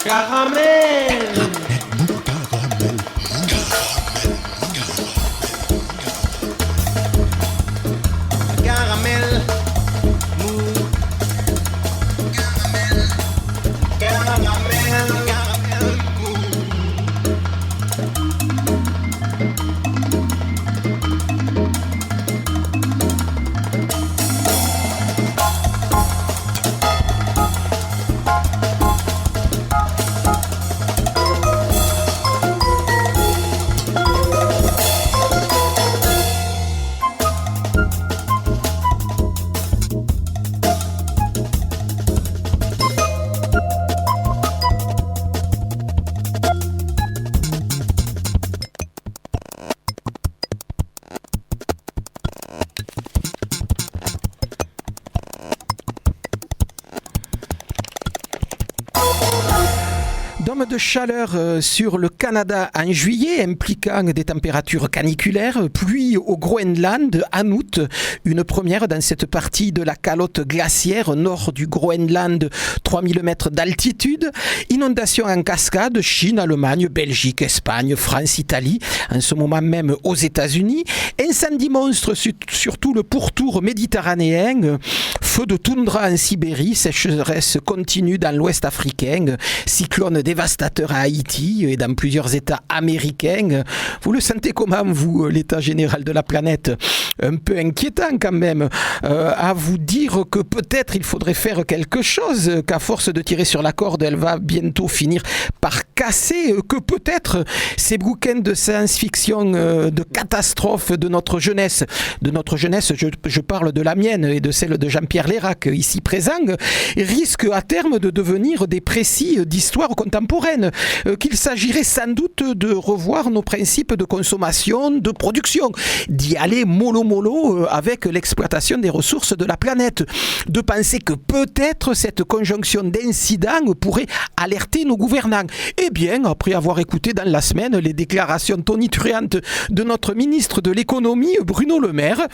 Caramel. Caramel. De chaleur sur le Canada en juillet, impliquant des températures caniculaires, pluie au Groenland en août, une première dans cette partie de la calotte glaciaire nord du Groenland, 3000 mètres d'altitude, inondations en cascade, Chine, Allemagne, Belgique, Espagne, France, Italie, en ce moment même aux États-Unis, incendie monstre sur tout le pourtour méditerranéen, feu de toundra en Sibérie, sécheresse continue dans l'ouest africain, cyclone dévastateur à Haïti et dans plusieurs États américains. Vous le sentez comment, vous, l'état général de la planète? Un peu inquiétant quand même, à vous dire que peut-être il faudrait faire quelque chose, qu'à force de tirer sur la corde, elle va bientôt finir par casser, que peut-être ces bouquins de science-fiction, de catastrophes de notre jeunesse, je parle de la mienne et de celle de Jean-Pierre Lérac, ici présent, risquent à terme de devenir des précis d'histoire contemporaine, qu'il s'agirait sans doute de revoir nos principes de consommation, de production, d'y aller mollo avec l'exploitation des ressources de la planète, de penser que peut-être cette conjonction d'incidents pourrait alerter nos gouvernants. Eh bien, après avoir écouté dans la semaine les déclarations tonitruantes de notre ministre de l'économie, Bruno Le Maire,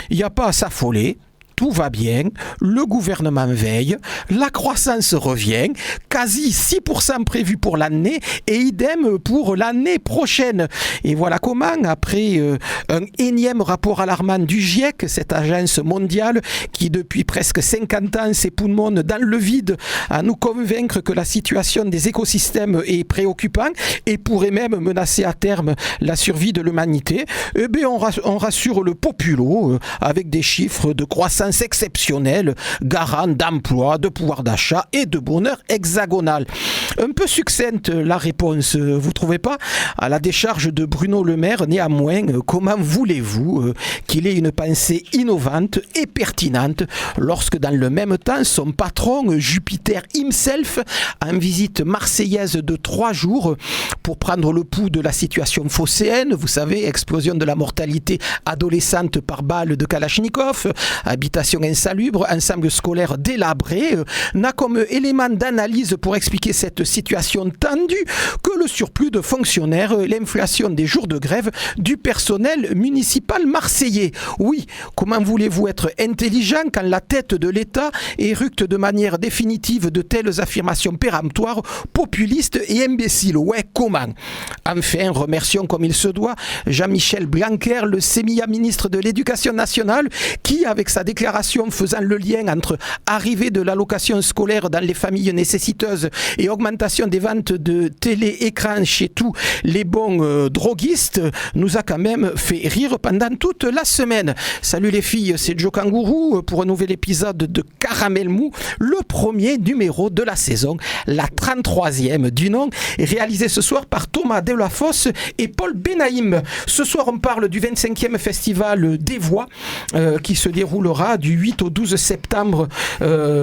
il n'y a pas à s'affoler. Tout va bien, le gouvernement veille, la croissance revient, quasi 6% prévu pour l'année et idem pour l'année prochaine. Et voilà comment, après un énième rapport alarmant du GIEC, cette agence mondiale qui depuis presque 50 ans s'époumonne dans le vide à nous convaincre que la situation des écosystèmes est préoccupante et pourrait même menacer à terme la survie de l'humanité, eh bien on rassure le populo avec des chiffres de croissance exceptionnelle, garant d'emploi, de pouvoir d'achat et de bonheur hexagonal. Un peu succincte la réponse, vous trouvez pas? À la décharge de Bruno Le Maire, néanmoins, comment voulez-vous qu'il ait une pensée innovante et pertinente lorsque dans le même temps son patron Jupiter himself, en visite marseillaise de 3 jours pour prendre le pouls de la situation phocéenne, vous savez, explosion de la mortalité adolescente par balle de Kalachnikov, habitation insalubre, ensemble scolaire délabré, n'a comme élément d'analyse pour expliquer cette situation tendue que le surplus de fonctionnaires, l'inflation des jours de grève du personnel municipal marseillais. Oui, comment voulez-vous être intelligent quand la tête de l'État éructe de manière définitive de telles affirmations péremptoires, populistes et imbéciles? Ouais, comment? Enfin, remercions comme il se doit Jean-Michel Blanquer, le sémillat ministre de l'Éducation nationale, qui, avec sa déclaration faisant le lien entre arrivée de l'allocation scolaire dans les familles nécessiteuses et augmentation des ventes de télé-écrans chez tous les bons droguistes, nous a quand même fait rire pendant toute la semaine. Salut les filles, c'est Joe Kangourou pour un nouvel épisode de Caramel Mou, le premier numéro de la saison, la 33e du nom, réalisé ce soir par Thomas Delafosse et Paul Benaïm. Ce soir, on parle du 25e festival des Voix qui se déroulera du 8 au 12 septembre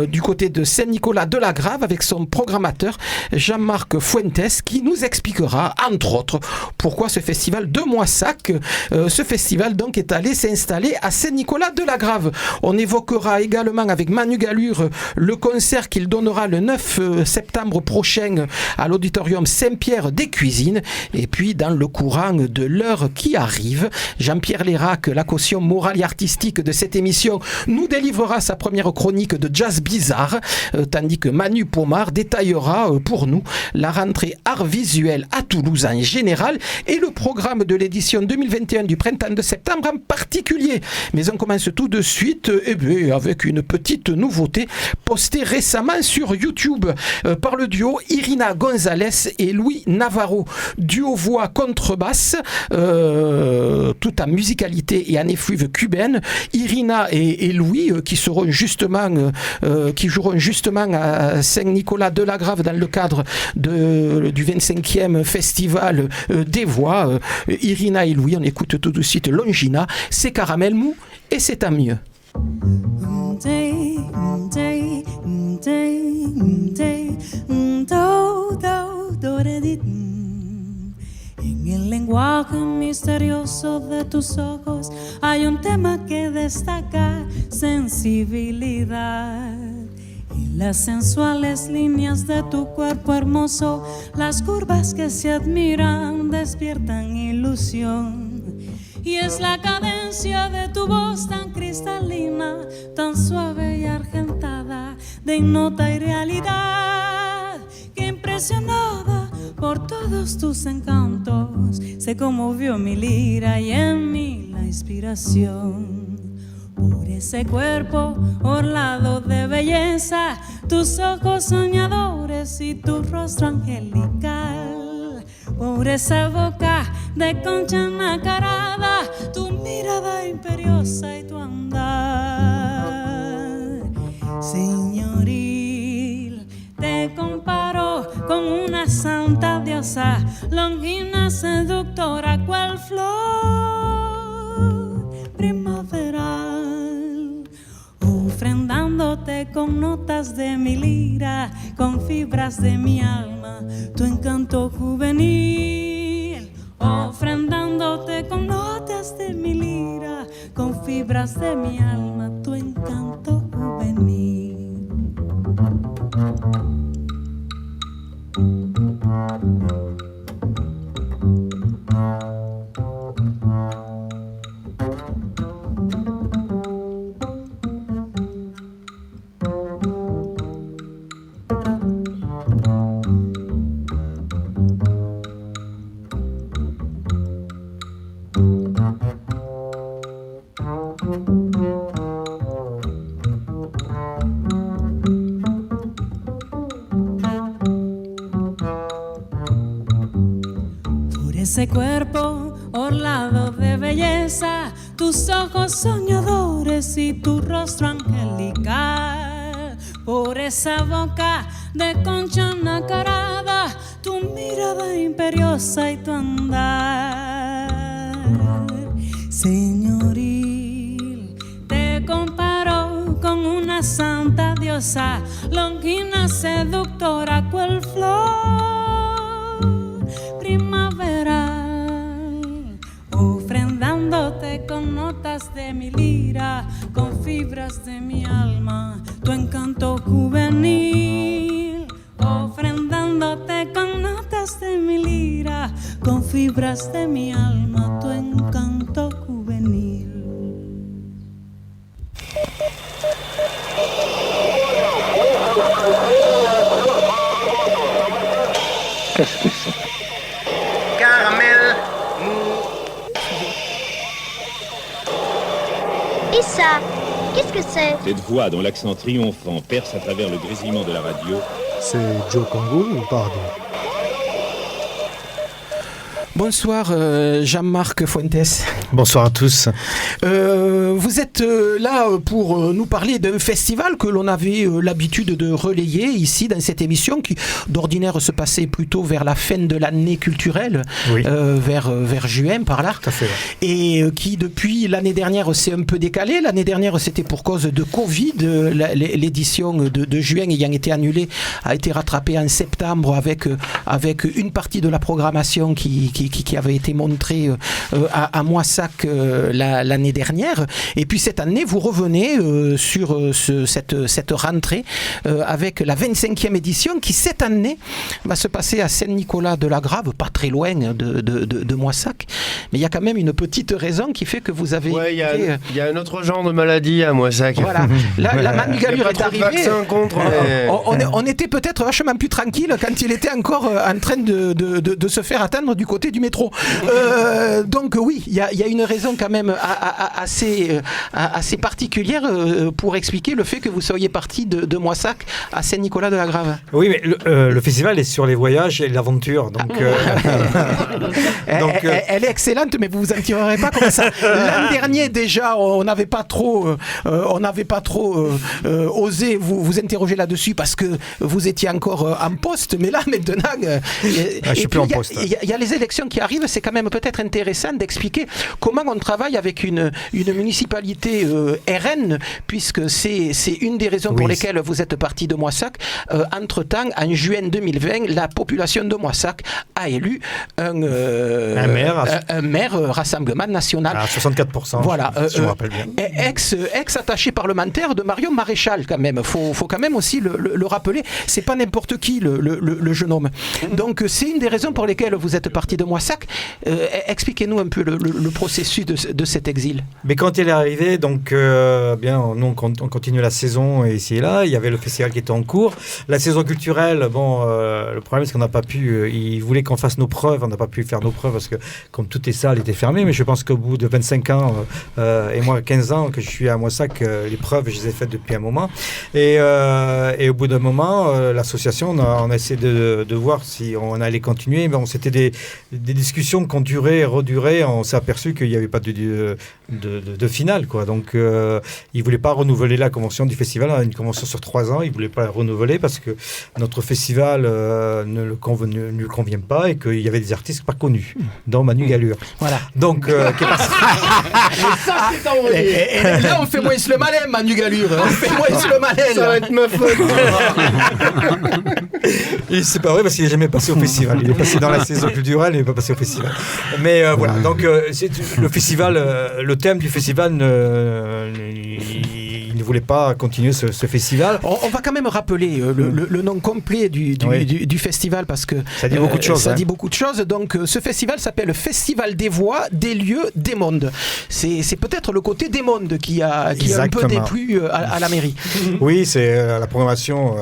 du côté de Saint-Nicolas-de-la-Grave avec son programmateur Jean-Marc Fuentes qui nous expliquera entre autres pourquoi ce festival de Moissac, ce festival donc est allé s'installer à Saint-Nicolas-de-la-Grave. On évoquera également avec Manu Galure le concert qu'il donnera le 9 septembre prochain à l'auditorium Saint-Pierre des Cuisines et puis dans le courant de l'heure qui arrive, Jean-Pierre Lérac, la caution morale et artistique de cette émission, nous délivrera sa première chronique de jazz bizarre, tandis que Manu Pomar détaillera pour nous la rentrée art visuel à Toulouse en général et le programme de l'édition 2021 du printemps de septembre en particulier. Mais on commence tout de suite avec une petite nouveauté postée récemment sur YouTube par le duo Irina Gonzalez et Louis Navarro. Duo voix contrebasse, tout en musicalité et en effluve cubaine. Irina et Louis qui joueront justement à Saint-Nicolas de la Grave dans le cadre du 25e festival des voix. Irina et Louis, on écoute tout de suite Longina, c'est caramel mou et c'est tant mieux. En el lenguaje misterioso de tus ojos hay un tema que destaca: sensibilidad. Y las sensuales líneas de tu cuerpo hermoso, las curvas que se admiran, despiertan ilusión. Y es la cadencia de tu voz tan cristalina, tan suave y argentada, de ignota y realidad, que impresionada por todos tus encantos, se conmovió mi lira y en mí la inspiración. Por ese cuerpo orlado de belleza, tus ojos soñadores y tu rostro angelical. Por esa boca de concha nacarada, tu mirada imperiosa y tu andar. Señoril, te comparo con una santa diosa, longina seductora, cual flor primaveral, ofrendándote con notas de mi lira, con fibras de mi alma, tu encanto juvenil. Ofrendándote con notas de mi lira, con fibras de mi alma, tu encanto juvenil. Ese cuerpo orlado de belleza, tus ojos soñadores y tu rostro angelical. Por esa boca de concha nacarada, tu mirada imperiosa y tu andar. Señoril, te comparo con una santa diosa, longina seductora, cual flor primaveral, ofrendándote con notas de mi lira, con fibras de mi alma, tu encanto juvenil. Ofrendándote con notas de mi lira, con fibras de mi alma, tu encanto juvenil. Qu'est-ce que c'est? Caramel mou. Et ça, qu'est-ce que c'est? Cette voix dont l'accent triomphant perce à travers le grésillement de la radio. C'est Joe Congo ou pardon? Bonsoir Jean-Marc Fuentes. Bonsoir à tous. Vous êtes là pour nous parler d'un festival que l'on avait l'habitude de relayer ici dans cette émission qui d'ordinaire se passait plutôt vers la fin de l'année culturelle, oui. vers juin par là. Tout à fait, ouais. Et qui depuis l'année dernière s'est un peu décalé. L'année dernière c'était pour cause de Covid. L'édition de juin ayant été annulée a été rattrapée en septembre avec une partie de la programmation qui qui avait été montré à Moissac l'année dernière. Et puis cette année, vous revenez sur cette rentrée avec la 25e édition qui, cette année, va se passer à Saint-Nicolas-de-la-Grave, pas très loin de Moissac. Mais il y a quand même une petite raison qui fait que vous avez... Ouais, il y a un autre genre de maladie à Moissac. Voilà, la Manu Galure est arrivée. On était peut-être vachement plus tranquille quand il était encore en train de se faire atteindre du côté du métro. Donc oui, il y a une raison quand même assez particulière pour expliquer le fait que vous soyez parti de Moissac à Saint-Nicolas-de-la-Grave. Oui, mais le festival est sur les voyages et l'aventure. Donc, elle est excellente, mais vous vous en tirerez pas comme ça. L'an dernier déjà, on n'avait pas trop osé vous interroger là-dessus parce que vous étiez encore en poste, mais là maintenant, je suis plus en poste. Il y a les élections qui arrivent, c'est quand même peut-être intéressant d'expliquer comment on travaille avec une municipalité RN, puisque c'est une des raisons pour lesquelles vous êtes parti de Moissac. Entre-temps, en juin 2020, la population de Moissac a élu un maire Rassemblement National. À 64%, voilà, si je me rappelle bien. Ex-attaché parlementaire de Marion Maréchal, quand même. Faut quand même aussi le rappeler. C'est pas n'importe qui, le jeune homme. Donc, c'est une des raisons pour lesquelles vous êtes parti de Moissac. Expliquez-nous un peu le processus de cet exil. Mais quand il est arrivé, donc, on continue la saison ici et là. Il y avait le festival qui était en cours. La saison culturelle, le problème, c'est qu'on n'a pas pu... ils voulaient qu'on fasse nos preuves. On n'a pas pu faire nos preuves parce que, comme toutes les salles étaient fermées, mais je pense qu'au bout de 25 ans, et moi 15 ans que je suis à Moissac, les preuves, je les ai faites depuis un moment. Et au bout d'un moment, l'association, on a essayé de voir si on allait continuer. Mais c'était des discussions qui ont duré et reduré. On s'est aperçu qu'il n'y avait pas de finale, quoi. Donc, ils ne voulaient pas renouveler la convention du festival. Une convention sur 3 ans, ils ne voulaient pas la renouveler parce que notre festival ne lui convient pas et qu'il y avait des artistes pas connus, dont Manu Galure. Voilà. Donc, et là, on fait moins le malin, Manu Galure. On fait moins le malin. Ça va être ma faute. Et c'est pas vrai parce qu'il n'est jamais passé au festival. Il est passé dans la saison culturelle, il n'est pas passé au festival. Mais voilà, donc le festival, le thème du festival, il ne voulait pas continuer ce festival. On va quand même rappeler le nom complet du festival parce que ça dit beaucoup de choses. Ça dit beaucoup de choses. Donc ce festival s'appelle Festival des voix, des lieux, des mondes. C'est peut-être le côté des mondes qui a un peu déplu à la mairie. Oui, c'est la programmation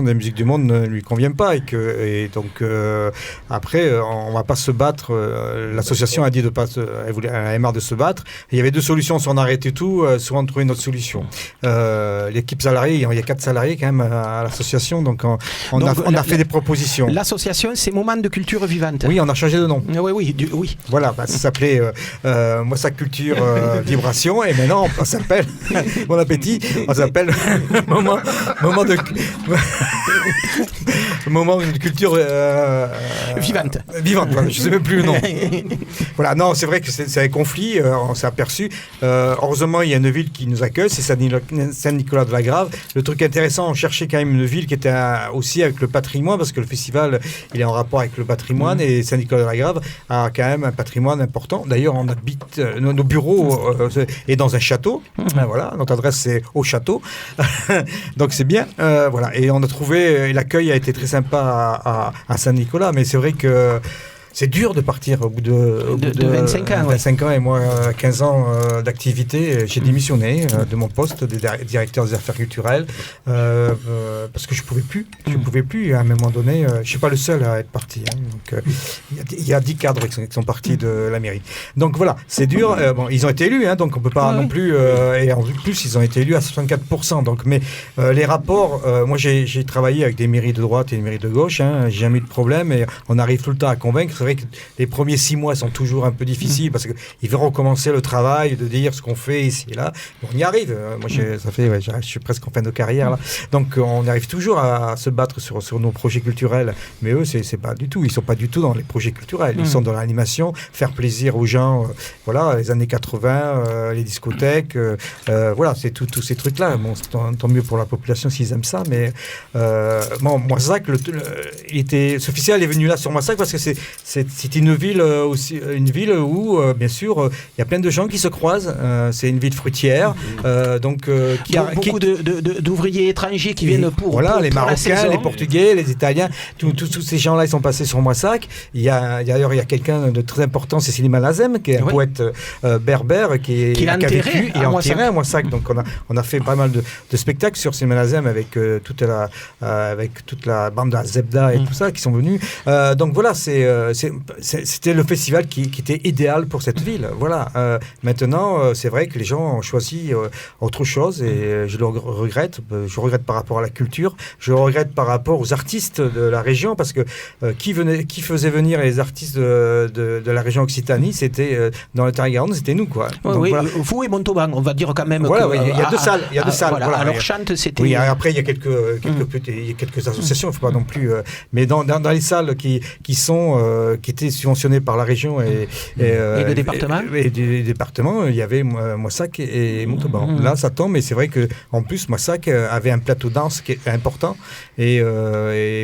des musiques du monde ne lui convient pas et donc après on va pas se battre. L'association a dit elle avait marre de se battre. Il y avait 2 solutions, soit on arrêtait tout, soit on trouvait une autre solution. L'équipe salariée, il y a 4 salariés quand même à l'association, donc on a fait des propositions. L'association, c'est Moment de Culture Vivante. Oui, on a changé de nom. Oui. Voilà, ça s'appelait Moissac Culture Vibration, et maintenant on s'appelle, bon appétit, on s'appelle moment de culture vivante. Voilà, je ne sais même plus le nom. Voilà, non, c'est vrai que c'est un conflit, on s'est aperçu. Heureusement, il y a une ville qui nous accueille, c'est Saint-Nicolas-de-la-Grave. Le truc intéressant, on cherchait quand même une ville qui était aussi avec le patrimoine, parce que le festival, il est en rapport avec le patrimoine, et Saint-Nicolas-de-la-Grave a quand même un patrimoine important. D'ailleurs, on habite, nos bureaux est dans un château. Voilà, notre adresse c'est au château. Donc c'est bien. Voilà, et on a trouvé, l'accueil a été très sympa à Saint-Nicolas, mais c'est vrai que c'est dur de partir au bout de 25 ans. 25 ans, et moi, 15 ans d'activité, j'ai démissionné de mon poste de directeur des affaires culturelles parce que je pouvais plus. Je pouvais plus. À un moment donné, je suis pas le seul à être parti. Donc, il y a 10 cadres qui sont partis de la mairie. Donc voilà, c'est dur. Bon, ils ont été élus, donc on peut pas non plus. Et en plus, ils ont été élus à 64%. Donc, mais les rapports, moi, j'ai travaillé avec des mairies de droite et des mairies de gauche. J'ai jamais eu de problème, et on arrive tout le temps à convaincre. C'est vrai que les premiers 6 mois sont toujours un peu difficiles parce qu'ils veulent recommencer le travail, de dire ce qu'on fait ici et là. On y arrive. Moi, je suis presque en fin de carrière là. Donc, on arrive toujours à se battre sur nos projets culturels. Mais eux, c'est pas du tout. Ils sont pas du tout dans les projets culturels. Ils sont dans l'animation, faire plaisir aux gens. Voilà, les années 80, les discothèques. Voilà, c'est tous ces trucs-là. Bon, tant mieux pour la population s'ils aiment ça. Mais Moissac, ce festival est venu là sur Moissac parce que c'est c'est une ville aussi, une ville où, bien sûr, il y a plein de gens qui se croisent. C'est une ville fruitière, donc beaucoup d'ouvriers étrangers qui viennent pour les pour Marocains, les Portugais, les Italiens, tous ces gens-là, ils sont passés sur Moissac. D'ailleurs, il y a quelqu'un de très important, c'est Slimane Lazem, qui est un poète berbère qui a vécu et enterré à Moissac. Donc on a fait pas mal de spectacles sur Slimane Lazem avec toute la bande de la Zebda et tout ça qui sont venus. Donc voilà, c'était le festival qui était idéal pour cette ville. Voilà. Maintenant, c'est vrai que les gens ont choisi autre chose et je le regrette. Je regrette par rapport à la culture. Je regrette par rapport aux artistes de la région parce que qui faisait venir les artistes de la région Occitanie, c'était dans le Tarn-et-Garonne, c'était nous, quoi. Donc, voilà. Vous et Montauban, on va dire quand même. Voilà, il y a deux salles. Il y a deux salles. Voilà. Voilà. Alors chante, c'était. Oui, après il y a quelques associations, il ne faut pas non plus. Mais dans les salles qui étaient subventionnées par la région et le département. Et du département, il y avait Moissac et Montauban. Là, ça tombe, mais c'est vrai que en plus Moissac avait un plateau danse qui est important et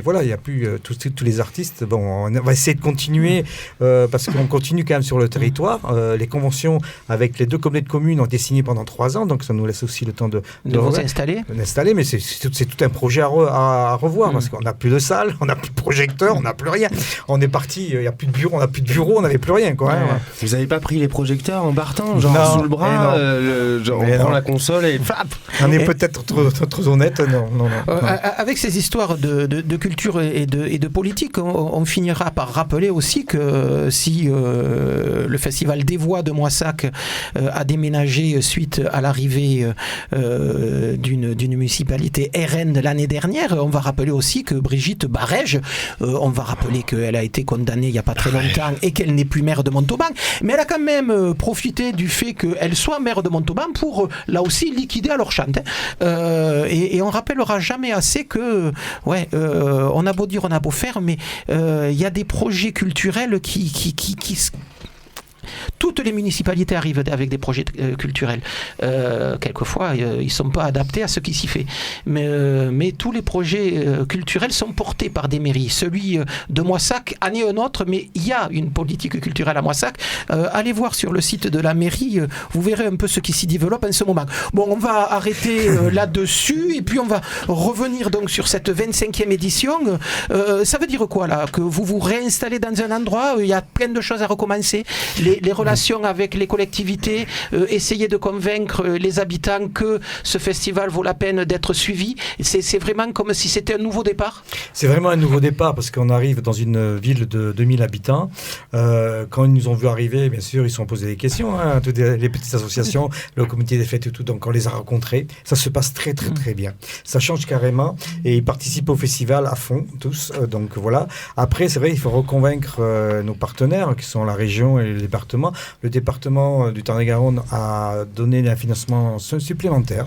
voilà, il n'y a plus tous les artistes. Bon, on va essayer de continuer parce qu'on continue quand même sur le territoire. Les conventions avec les 2 communautés de communes ont été signées pendant 3 ans, donc ça nous laisse aussi le temps de vous installer. Mais c'est tout un projet à revoir parce qu'on n'a plus de salle, on n'a plus de projecteurs, on n'a plus rien. On est parti, il n'y a plus de bureau, on n'avait plus rien, quoi. Vous n'avez pas pris les projecteurs en partant, genre sous le bras, on prend la console et on est peut-être trop honnête, non. Avec ces histoires de culture et de politique, on finira par rappeler aussi que si le festival des Voix de Moissac a déménagé suite à l'arrivée d'une municipalité RN l'année dernière, on va rappeler aussi que Brigitte Barège, on va rappeler qu'elle a été condamnée il n'y a pas très longtemps et qu'elle n'est plus maire de Montauban, mais elle a quand même profité du fait qu'elle soit maire de Montauban pour, là aussi, liquider à leur chante. Et on rappellera jamais assez que, on a beau dire, on a beau faire, mais il y a des projets culturels qui toutes les municipalités arrivent avec des projets culturels. Quelquefois, ils ne sont pas adaptés à ce qui s'y fait. Mais tous les projets culturels sont portés par des mairies. Celui de Moissac en est un autre, mais il y a une politique culturelle à Moissac. Allez voir sur le site de la mairie, vous verrez un peu ce qui s'y développe en ce moment. Bon, on va arrêter là-dessus, et puis on va revenir donc sur cette 25e édition. Ça veut dire quoi, là? Que vous vous réinstallez dans un endroit où il y a plein de choses à recommencer, les relations avec les collectivités, essayer de convaincre les habitants que ce festival vaut la peine d'être suivi. C'est vraiment comme si c'était un nouveau départ? C'est vraiment un nouveau départ parce qu'on arrive dans une ville de 2000 habitants. Quand ils nous ont vu arriver, bien sûr, ils se sont posé des questions, hein, toutes les petites associations, le comité des fêtes et tout, donc on les a rencontrés. Ça se passe très bien. Ça change carrément et ils participent au festival à fond, tous. Donc voilà. Après, c'est vrai, il faut reconvaincre nos partenaires qui sont la région et le département. Le département du Tarn-et-Garonne a donné un financement supplémentaire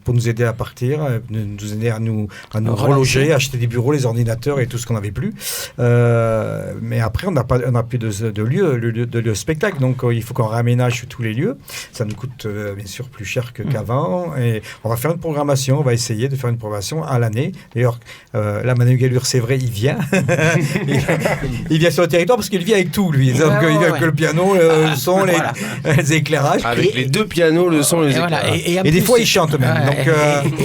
pour nous aider à partir, nous aider à nous reloger, acheter des bureaux, les ordinateurs et tout ce qu'on n'avait plus. Mais après, on n'a plus de lieu spectacle, donc il faut qu'on réaménage tous les lieux. Ça nous coûte bien sûr plus cher qu'avant. Et on va faire une programmation, on va essayer de faire une programmation à l'année. D'ailleurs, là, Manu Gallure, c'est vrai, il vient. il vient sur le territoire parce qu'il vient avec tout, lui. Donc, il vient avec le piano, le son, les éclairages. Avec les 2 pianos, le son, les éclairages. Et des fois, il chante même.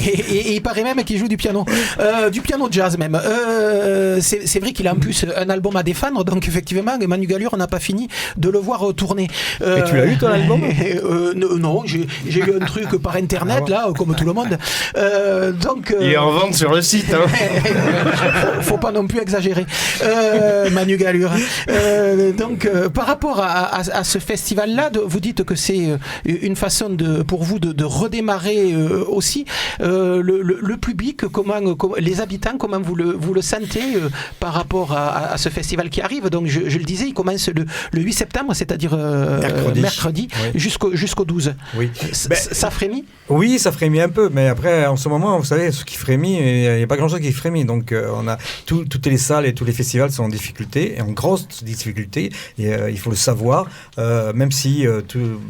Et il paraît même qu'il joue du piano jazz même. C'est vrai qu'il a en plus un album à défendre, donc effectivement, Manu Gallure, on n'a pas fini de le voir tourner. Et tu l'as eu ton album? Non, j'ai eu un truc par internet, là, comme tout le monde. Donc, il est en vente sur le site. Hein. faut pas non plus exagérer. Manu Gallure. Donc, par rapport à ce festival-là, vous dites que c'est une façon pour vous de redémarrer aussi. Le public, les habitants, comment vous le sentez par rapport à ce festival qui arrive? Donc, je le disais, il commence le 8 septembre, c'est-à-dire mercredi oui. jusqu'au 12. Oui. Ça frémit? Oui, ça frémit un peu, mais après, en ce moment, vous savez, ce qui frémit, il n'y a pas grand-chose qui frémit. Donc, on a toutes les salles et tous les festivals sont en difficulté, en grosse difficulté. Et, il faut le savoir. voir, même si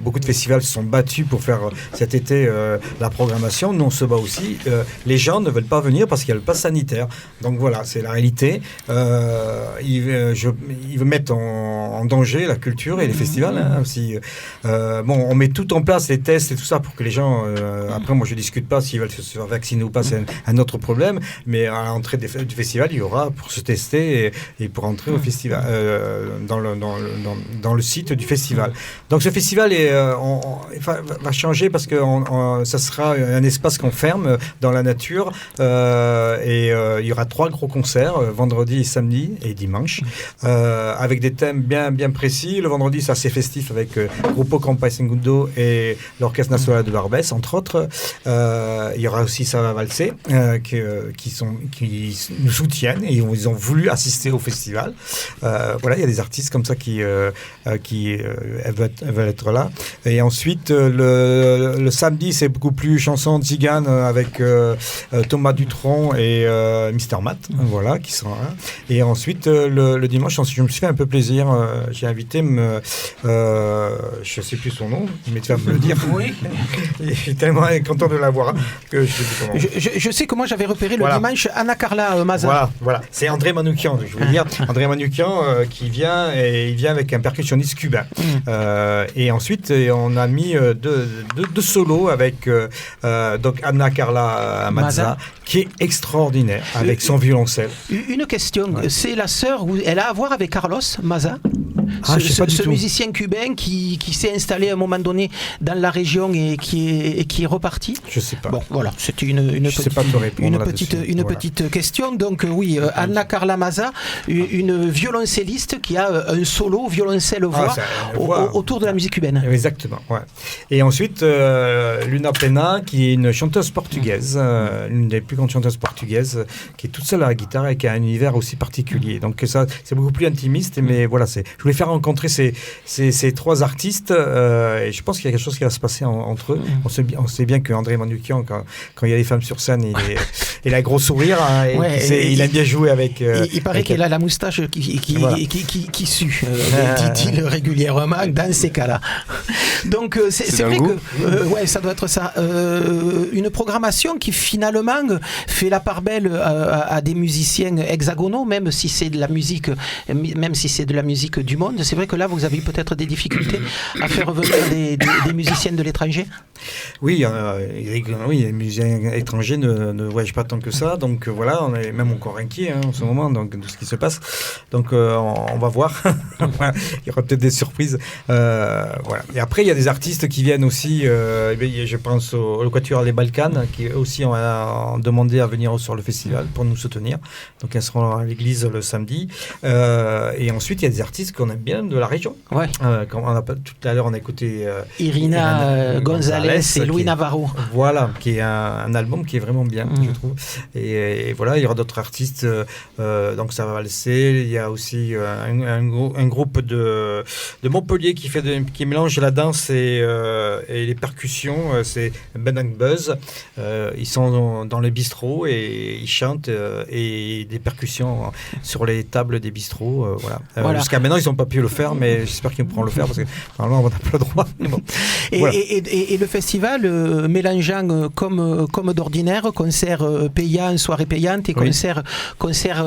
beaucoup de festivals se sont battus pour faire cet été la programmation, nous on se bat aussi. Les gens ne veulent pas venir parce qu'il y a le pass sanitaire. Donc voilà, c'est la réalité. Ils veulent mettre en danger la culture et les festivals aussi. On met tout en place, les tests et tout ça pour que les gens... après, moi je discute pas s'ils veulent se faire vacciner ou pas, c'est un autre problème. Mais à l'entrée du festival, il y aura pour se tester et pour entrer au festival, dans le site du festival. Donc ce festival va changer parce que ça sera un espace qu'on ferme dans la nature et il y aura 3 gros concerts, vendredi, samedi et dimanche, avec des thèmes bien précis. Le vendredi, c'est assez festif avec Grupo Compay Segundo et l'Orchestre National de Barbès, entre autres. Il y aura aussi Ça va valser qui nous soutiennent et ils ont voulu assister au festival. Il y a des artistes comme ça qui veulent être là. Et ensuite, le samedi, c'est beaucoup plus chanson tzigane avec Thomas Dutronc et Mr. Matt, qui sont là. Et ensuite, le dimanche, je me suis fait un peu plaisir. J'ai invité, je ne sais plus son nom, mais tu vas me le dire. Oui. Je suis tellement content de l'avoir que je sais plus comment. Je sais que moi, j'avais repéré le dimanche Anna Carla Maza. Voilà. C'est André Manoukian, je veux dire. André Manoukian qui vient, et il vient avec un percussionniste cubain. Et ensuite, on a mis deux solos avec donc Anna Carla Maza, qui est extraordinaire, avec son violoncelle. Une question, c'est la sœur, elle a à voir avec Carlos Maza, ce musicien cubain qui s'est installé à un moment donné dans la région et qui est reparti. Je sais pas. Bon, voilà, c'était une petite question. Donc oui, Anna Carla Maza, une violoncelliste qui a un solo violoncelle-voix autour de la musique cubaine. Exactement, ouais. Et ensuite, Luna Plena, qui est une chanteuse portugaise, l'une des plus grandes chanteuses portugaises, qui est toute seule à la guitare et qui a un univers aussi particulier. Donc ça, c'est beaucoup plus intimiste, mais voilà, je voulais faire rencontrer ces 3 artistes, et je pense qu'il y a quelque chose qui va se passer entre eux. On sait bien qu'André Manoukian, quand il y a des femmes sur scène, il a un gros sourire, il aime bien jouer avec... il paraît qu'il a la moustache qui sue, dit-il régulièrement dans ces cas-là. Donc c'est vrai que ça doit être ça. Une programmation qui finalement fait la part belle à des musiciens hexagonaux, même si c'est de la musique du monde. C'est vrai que là, vous avez peut-être des difficultés à faire revenir des musiciens de l'étranger. Oui, les musiciens étrangers ne voyagent pas tant que ça. Donc voilà, on est même encore inquiet en ce moment de ce qui se passe. Donc on va voir. Il y aura peut-être des surprises. Et après, il y a des artistes qui viennent aussi. Je pense au Quatuor Les Balkans, qui aussi ont demandé à venir sur le festival pour nous soutenir. Donc elles seront à l'église le samedi. Et ensuite, il y a des artistes qu'on aime bien de la région. Ouais. Tout à l'heure, on a écouté Irina Gonzalez et Louis Navarro. Voilà, qui est un album qui est vraiment bien, je trouve. Et voilà, il y aura d'autres artistes. Donc ça va valser. Il y a aussi un groupe de Montpellier qui mélange la danse et les percussions. C'est Ben and Buzz. Ils sont dans les bistrots et ils chantent et des percussions sur les tables des bistrots. Voilà. Jusqu'à maintenant, ils n'ont pas pu le faire, mais j'espère qu'ils pourront le faire parce que normalement, on n'a pas le droit. Bon. Et le festival mélangeant comme d'ordinaire, concerts payants, soirées payantes et concerts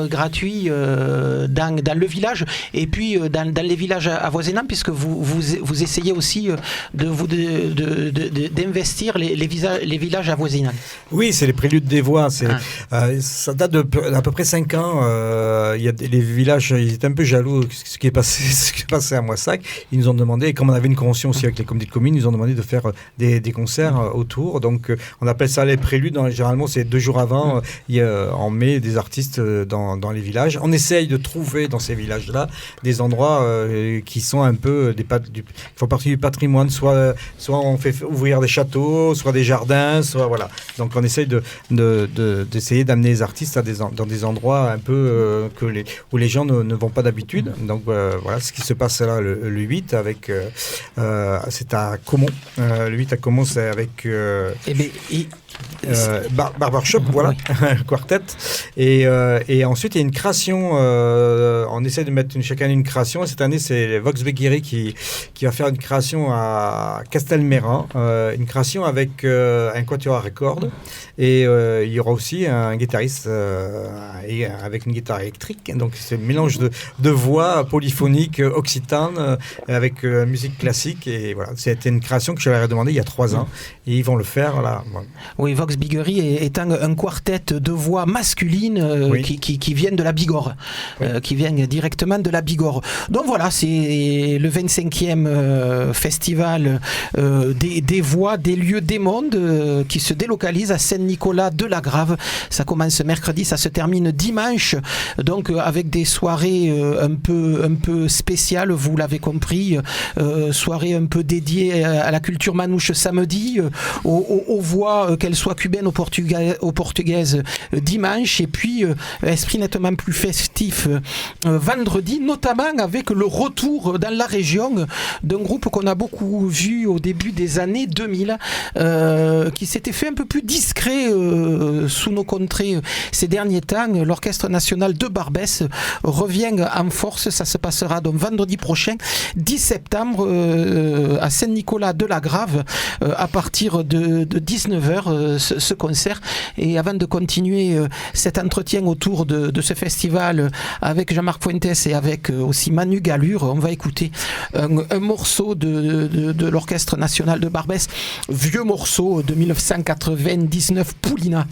gratuits dans le village et puis dans les villages avoisinants, puisque vous essayez aussi d'investir les villages avoisinants. Oui, c'est les Préludes des Voix. Ça date d'à peu près 5 ans. Il y a les villages, ils étaient un peu jaloux de ce qui est passé à Moissac. Ils nous ont demandé, et comme on avait une convention aussi avec les comités de communes, ils nous ont demandé de faire des concerts autour. Donc on appelle ça les Préludes. Généralement, c'est 2 jours avant. On met des artistes dans les villages. On essaye de trouver dans ces villages-là des endroits qui sont un peu qui font partie du patrimoine. Soit on fait ouvrir des châteaux, soit des jardins, soit voilà. Donc on essaye d'essayer d'amener les artistes dans des endroits un peu où les gens ne vont pas d'habitude. Donc voilà ce qui se passe là le 8 avec c'est à Caumont. Le 8 à Caumont, c'est avec Barbershop, voilà, quartet. Et ensuite, il y a une création. On essaie de mettre chaque année une création. Cette année, c'est Vox Beguiri qui va faire une création à Castelmayran, une création avec un quatuor à cordes. Et il y aura aussi un guitariste avec une guitare électrique. Donc, c'est un mélange de voix polyphoniques occitanes avec musique classique. Et voilà, c'était une création que je leur ai demandé il y a 3 ans. Et ils vont le faire là. Voilà. Oui, Vox Beguiri est un quartet de voix masculines qui viennent de la Bigorre, qui viennent directement de la Bigorre. Donc voilà, c'est le 25e festival des voix, des lieux, des mondes qui se délocalise à Saint-Nicolas de la Grave. Ça commence mercredi, ça se termine dimanche, donc avec des soirées un peu spéciales, vous l'avez compris, soirées un peu dédiées à la culture manouche samedi, aux voix, qu'elles soient cubaines ou portugaises dimanche, et puis esprit nettement plus festif vendredi, notamment avec le retour dans la région d'un groupe qu'on a beaucoup vu au début des années 2000, qui s'était fait un peu plus discret sous nos contrées ces derniers temps. L'Orchestre National de Barbès revient en force. Ça se passera donc vendredi prochain, 10 septembre, à Saint-Nicolas de la Grave, à partir de 19h, ce concert. Et avant de continuer cet entretien autour de ce festival avec Jean-Marc Fuentes et avec aussi Manu Galure, on va écouter un morceau de l'Orchestre National de Barbès, vieux morceau de 1999, Poulina.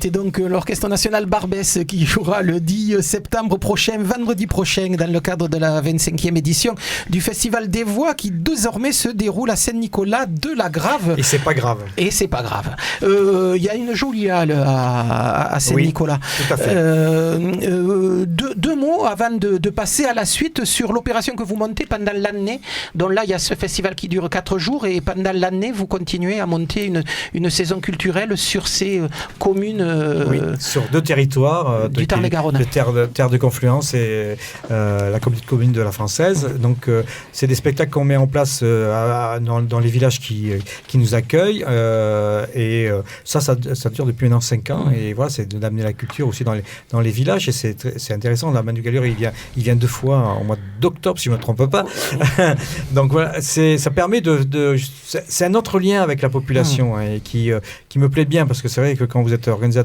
C'était donc l'Orchestre National Barbès qui jouera le 10 septembre prochain, vendredi prochain, dans le cadre de la 25e édition du Festival des Voix qui désormais se déroule à Saint-Nicolas de la Grave. Et c'est pas grave. Et c'est pas grave. Il y a une jolie halle à Saint-Nicolas. Oui, tout à fait. Deux mots avant de passer à la suite sur l'opération que vous montez pendant l'année. Donc là, il y a ce festival qui dure 4 jours et pendant l'année, vous continuez à monter une saison culturelle sur ces communes. Sur 2 territoires du Tarn-et-Garonne. Terre de Confluence et la communauté de communes de la Française. Donc, c'est des spectacles qu'on met en place dans les villages qui nous accueillent. Ça dure depuis maintenant 5 ans. Et voilà, c'est d'amener la culture aussi dans les villages. Et c'est intéressant. La Manu Gallure, il vient 2 fois au mois d'octobre, si je ne me trompe pas. Donc voilà, ça permet c'est un autre lien avec la population et qui me plaît bien, parce que c'est vrai que quand vous êtes organisateur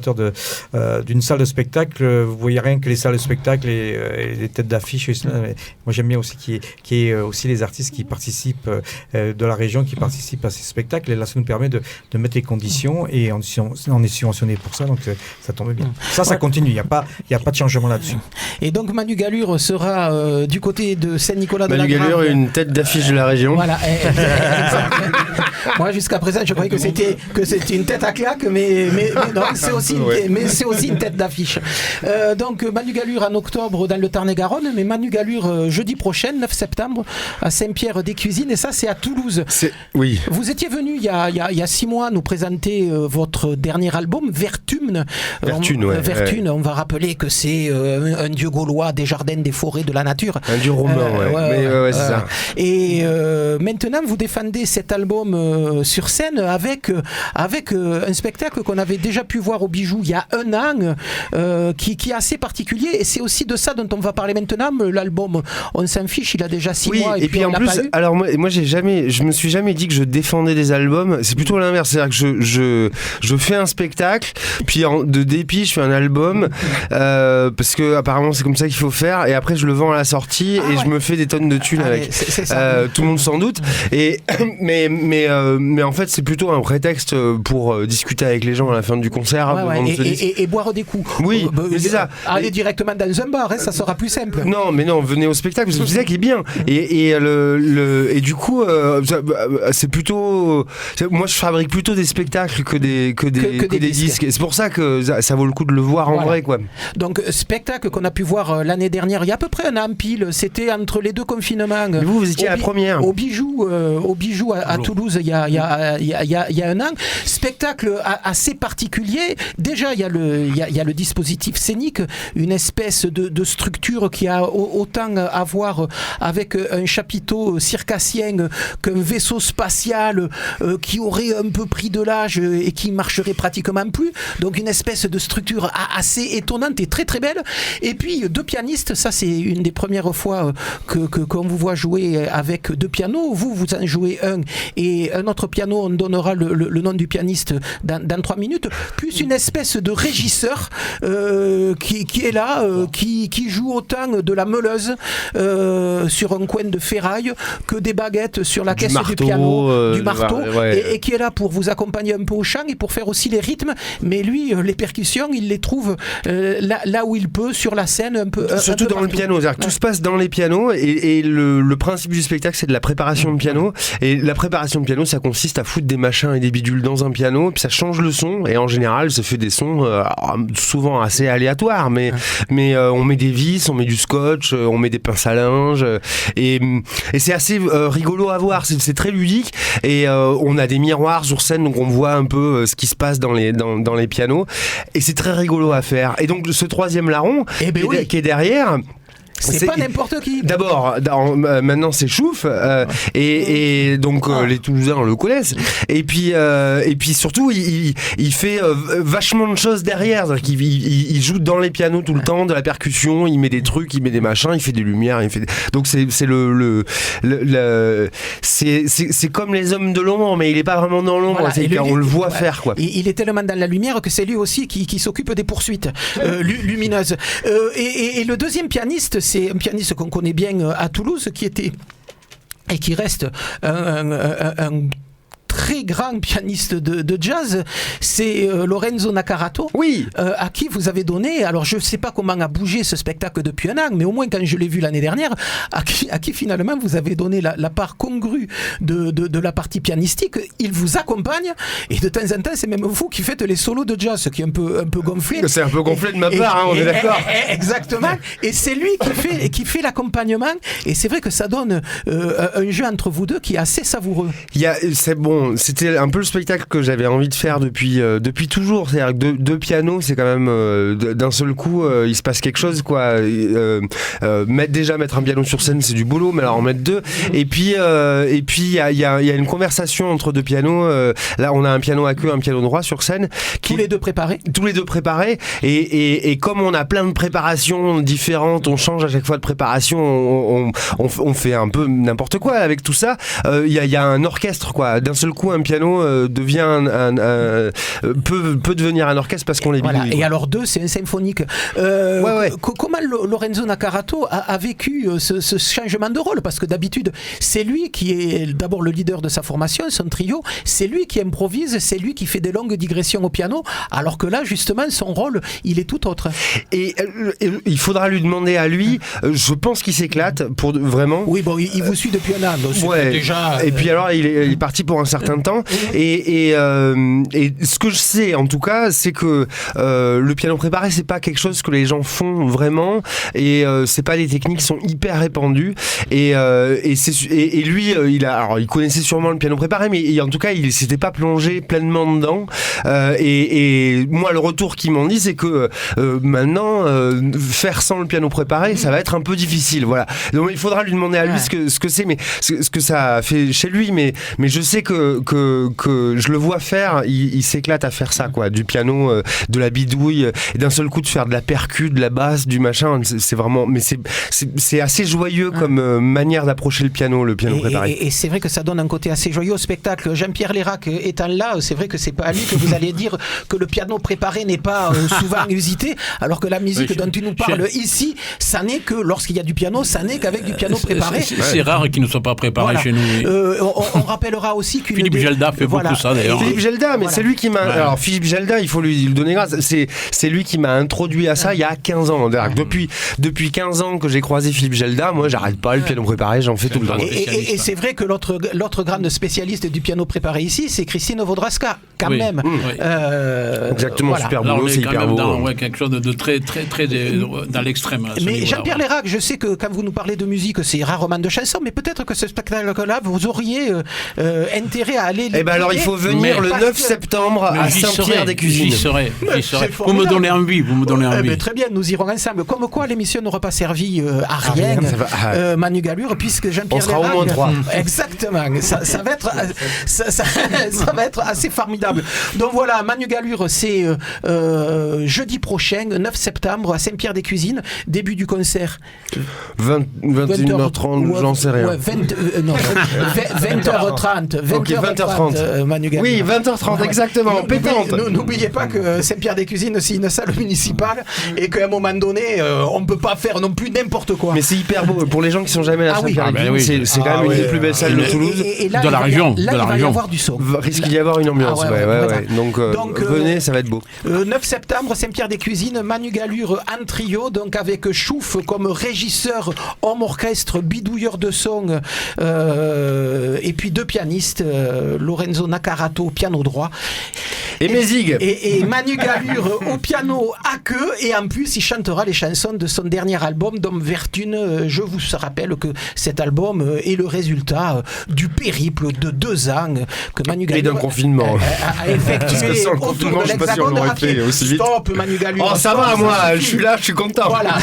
d'une salle de spectacle, vous voyez rien que les salles de spectacle et les têtes d'affiche. Moi, j'aime bien aussi qu'il y ait aussi les artistes qui participent de la région, qui participent à ces spectacles. Et là, ça nous permet de mettre les conditions et on est subventionné pour ça, donc ça tombe bien. Ça continue, il n'y a pas de changement là-dessus. Et donc Manu Gallure sera du côté de Saint-Nicolas de la Grave. Manu Gallure, une tête d'affiche de la région. Voilà. Moi, jusqu'à présent, je croyais que c'était une tête à claque, mais non, c'est aussi une tête d'affiche. Donc Manu Gallure en octobre dans le Tarn-et-Garonne, mais Manu Gallure jeudi prochain, 9 septembre, à Saint-Pierre-des-Cuisines, et ça c'est à Toulouse. Oui. Vous étiez venu il y a 6 mois nous présenter votre dernier album, Vertumne. Vertune, on va rappeler que c'est un dieu gaulois des jardins, des forêts, de la nature. Un dieu romain, c'est ça. Et maintenant, vous défendez cet album sur scène avec un spectacle qu'on avait déjà pu voir au Bijou il y a 1 an, qui est assez particulier, et c'est aussi de ça dont on va parler maintenant. L'album, on s'en fiche, il a déjà 6 mois et puis en plus, alors moi je me suis jamais dit que je défendais des albums, c'est plutôt l'inverse, c'est-à-dire que je fais un spectacle, puis de dépit je fais un album, parce que apparemment c'est comme ça qu'il faut faire, et après je le vends à la sortie et je me fais des tonnes de thunes avec. C'est ça. Tout le monde s'en doute, mais en fait c'est plutôt un prétexte pour discuter avec les gens à la fin du concert, et boire des coups. Oui, c'est ça. Aller directement dans un bar, ça sera plus simple. Non, venez au spectacle, parce que c'est ça qui est bien. Et du coup, c'est plutôt. Moi, je fabrique plutôt des spectacles que des disques. Et c'est pour ça que ça vaut le coup de le voir en vrai, quoi. Donc, spectacle qu'on a pu voir l'année dernière, il y a à peu près 1 an pile. C'était entre les 2 confinements. Mais vous étiez à la première. Au Bijou à Toulouse, il y a 1 an. Spectacle assez particulier. Déjà, il y a le dispositif scénique, une espèce de structure qui a autant à voir avec un chapiteau circassien qu'un vaisseau spatial qui aurait un peu pris de l'âge et qui marcherait pratiquement plus. Donc une espèce de structure assez étonnante et très très belle. Et puis 2 pianistes, ça c'est une des premières fois qu'on vous voit jouer avec 2 pianos. Vous en jouez un et un autre piano, on donnera le nom du pianiste dans 3 minutes. Plus une espèce de régisseur qui est là, qui joue autant de la meuleuse sur un coin de ferraille que des baguettes sur la caisse du piano, du marteau, et qui est là pour vous accompagner un peu au chant et pour faire aussi les rythmes. Mais lui, les percussions, il les trouve là où il peut, sur la scène, un peu. Surtout dans le piano, c'est-à-dire que tout se passe dans les pianos, et le principe du spectacle, c'est de la préparation de piano. Et la préparation de piano, ça consiste à foutre des machins et des bidules dans un piano, puis ça change le son, et en général, ça fait des sons souvent assez aléatoires, mais on met des vis, on met du scotch, on met des pinces à linge, et c'est assez rigolo à voir, c'est très ludique, et on a des miroirs sur scène, donc on voit un peu ce qui se passe dans les pianos, et c'est très rigolo à faire. Et donc ce 3e larron qui est derrière, c'est pas n'importe qui. D'abord, maintenant c'est Chouf, et donc les Toulousains le connaissent. Et puis surtout, il fait vachement de choses derrière. C'est-à-dire qu'il joue dans les pianos tout le temps, de la percussion, il met des trucs, il met des machins, il fait des lumières, donc c'est c'est comme les hommes de l'ombre, mais il est pas vraiment dans l'ombre. Voilà, on le voit faire, quoi. Il est tellement dans la lumière que c'est lui aussi qui s'occupe des poursuites lumineuses. Et le 2e pianiste, c'est un pianiste qu'on connaît bien à Toulouse, qui était et qui reste un très grand pianiste de jazz, c'est Lorenzo Naccarato, Oui. à qui vous avez donné, alors je ne sais pas comment a bougé ce spectacle depuis un an, mais au moins quand je l'ai vu l'année dernière, à qui finalement vous avez donné la part congrue de la partie pianistique. Il vous accompagne et de temps en temps c'est même vous qui faites les solos de jazz, ce qui est un peu gonflé. C'est un peu gonflé de ma part, on est d'accord. Exactement. Et c'est lui qui fait l'accompagnement, et c'est vrai que ça donne un jeu entre vous deux qui est assez savoureux. C'était un peu le spectacle que j'avais envie de faire depuis toujours. C'est-à-dire que deux pianos, c'est quand même d'un seul coup, il se passe quelque chose, quoi. Mettre un piano sur scène, c'est du boulot, mais alors en mettre deux. Et puis il y a une conversation entre deux pianos. Là, on a un piano à queue, un piano droit sur scène. Tous les deux préparés. Et comme on a plein de préparations différentes, on change à chaque fois de préparation, on fait un peu n'importe quoi avec tout ça. Il y a un orchestre, quoi. D'un seul coup, un piano peut devenir un orchestre parce qu'on les bidouille. Et alors deux, c'est un symphonique. Comment Lorenzo Naccarato a vécu ce changement de rôle? Parce que d'habitude, c'est lui qui est d'abord le leader de sa formation, son trio, c'est lui qui improvise, c'est lui qui fait des longues digressions au piano, alors que là, justement, son rôle, il est tout autre. Et il faudra lui demander à lui, je pense qu'il s'éclate, vraiment. Oui, bon, il vous suit depuis un an, donc déjà... Et puis alors, il est parti pour un certain temps, et ce que je sais, en tout cas, c'est que le piano préparé, c'est pas quelque chose que les gens font vraiment, et c'est pas des techniques qui sont hyper répandues, et lui, il connaissait sûrement le piano préparé, mais en tout cas, il s'était pas plongé pleinement dedans, et moi, le retour qu'ils m'ont dit, c'est que maintenant, faire sans le piano préparé, ça va être un peu difficile, voilà. Donc il faudra lui demander à lui ce que c'est, mais ce que ça fait chez lui, mais je sais que je le vois faire, il s'éclate à faire ça, quoi, du piano, de la bidouille, et d'un seul coup de faire de la percu, de la basse, du machin, c'est vraiment, mais c'est assez joyeux comme manière d'approcher le piano préparé. Et c'est vrai que ça donne un côté assez joyeux au spectacle. Jean-Pierre Lérac étant là, c'est vrai que c'est pas à lui que vous allez dire que le piano préparé n'est pas souvent usité, alors que la musique dont tu nous parles ici, ça n'est que lorsqu'il y a du piano, ça n'est qu'avec du piano préparé. C'est rare qu'il ne soit pas préparé chez nous. On rappellera aussi qu'une Philippe Gelda fait beaucoup ça d'ailleurs. Philippe Gelda, mais c'est lui qui m'a... Alors Philippe Gelda, il faut lui donner grâce. C'est lui qui m'a introduit à ça il y a 15 ans. Depuis 15 ans que j'ai croisé Philippe Gelda, moi j'arrête pas le piano préparé, j'en fais tout le temps. Et c'est vrai que l'autre grande spécialiste du piano préparé ici, c'est Christine Vodraska, quand même. Exactement, super boulot, c'est hyper beau. Dans quelque chose de très dans l'extrême. Mais Jean-Pierre Lérac, je sais que quand vous nous parlez de musique, c'est rarement de chansons, mais peut-être que ce spectacle-là, vous auriez intérêt à aller... Eh ben alors il faut venir le 9 septembre à Saint-Pierre-des-Cuisines. J'y serai. Vous me donnez envie. Très bien, nous irons ensemble. Comme quoi, l'émission n'aura pas servi à rien, Manu Galure, puisque Jean-Pierre Lérac... On sera au moins 3. Exactement. Ça va être assez formidable. Donc voilà, Manu Galure, c'est jeudi prochain, 9 septembre, à Saint-Pierre-des-Cuisines, début du concert. 21h30, j'en sais rien. 20h30. Ok, 20h30. Manu Galure. Oui, 20h30, exactement, pétante. N'oubliez pas que Saint-Pierre-des-Cuisines, c'est une salle municipale et qu'à un moment donné, on ne peut pas faire non plus n'importe quoi. Mais c'est hyper beau. Pour les gens qui sont jamais à Saint-Pierre-des-Cuisines, c'est quand même une des plus belles salles de Toulouse. De la région. Là, il va y avoir du son. Risque d'y avoir une ambiance. Donc venez, ça va être beau. 9 septembre, Saint-Pierre-des-Cuisines, Manu Galure en trio, donc avec Chouf comme régisseur, homme orchestre, bidouilleur de son, et puis deux pianistes, Lorenzo Naccarato au piano droit. Et Mézig. Et Manu Galure au piano à queue, et en plus il chantera les chansons de son dernier album, Dom Vertune. Je vous rappelle que cet album est le résultat du périple de 2 ans que Manu Galure et d'un confinement a effectué autour de l'Hexagone. Stop, Manu Galure. Oh, ça va, moi, je suis là, je suis content. Voilà.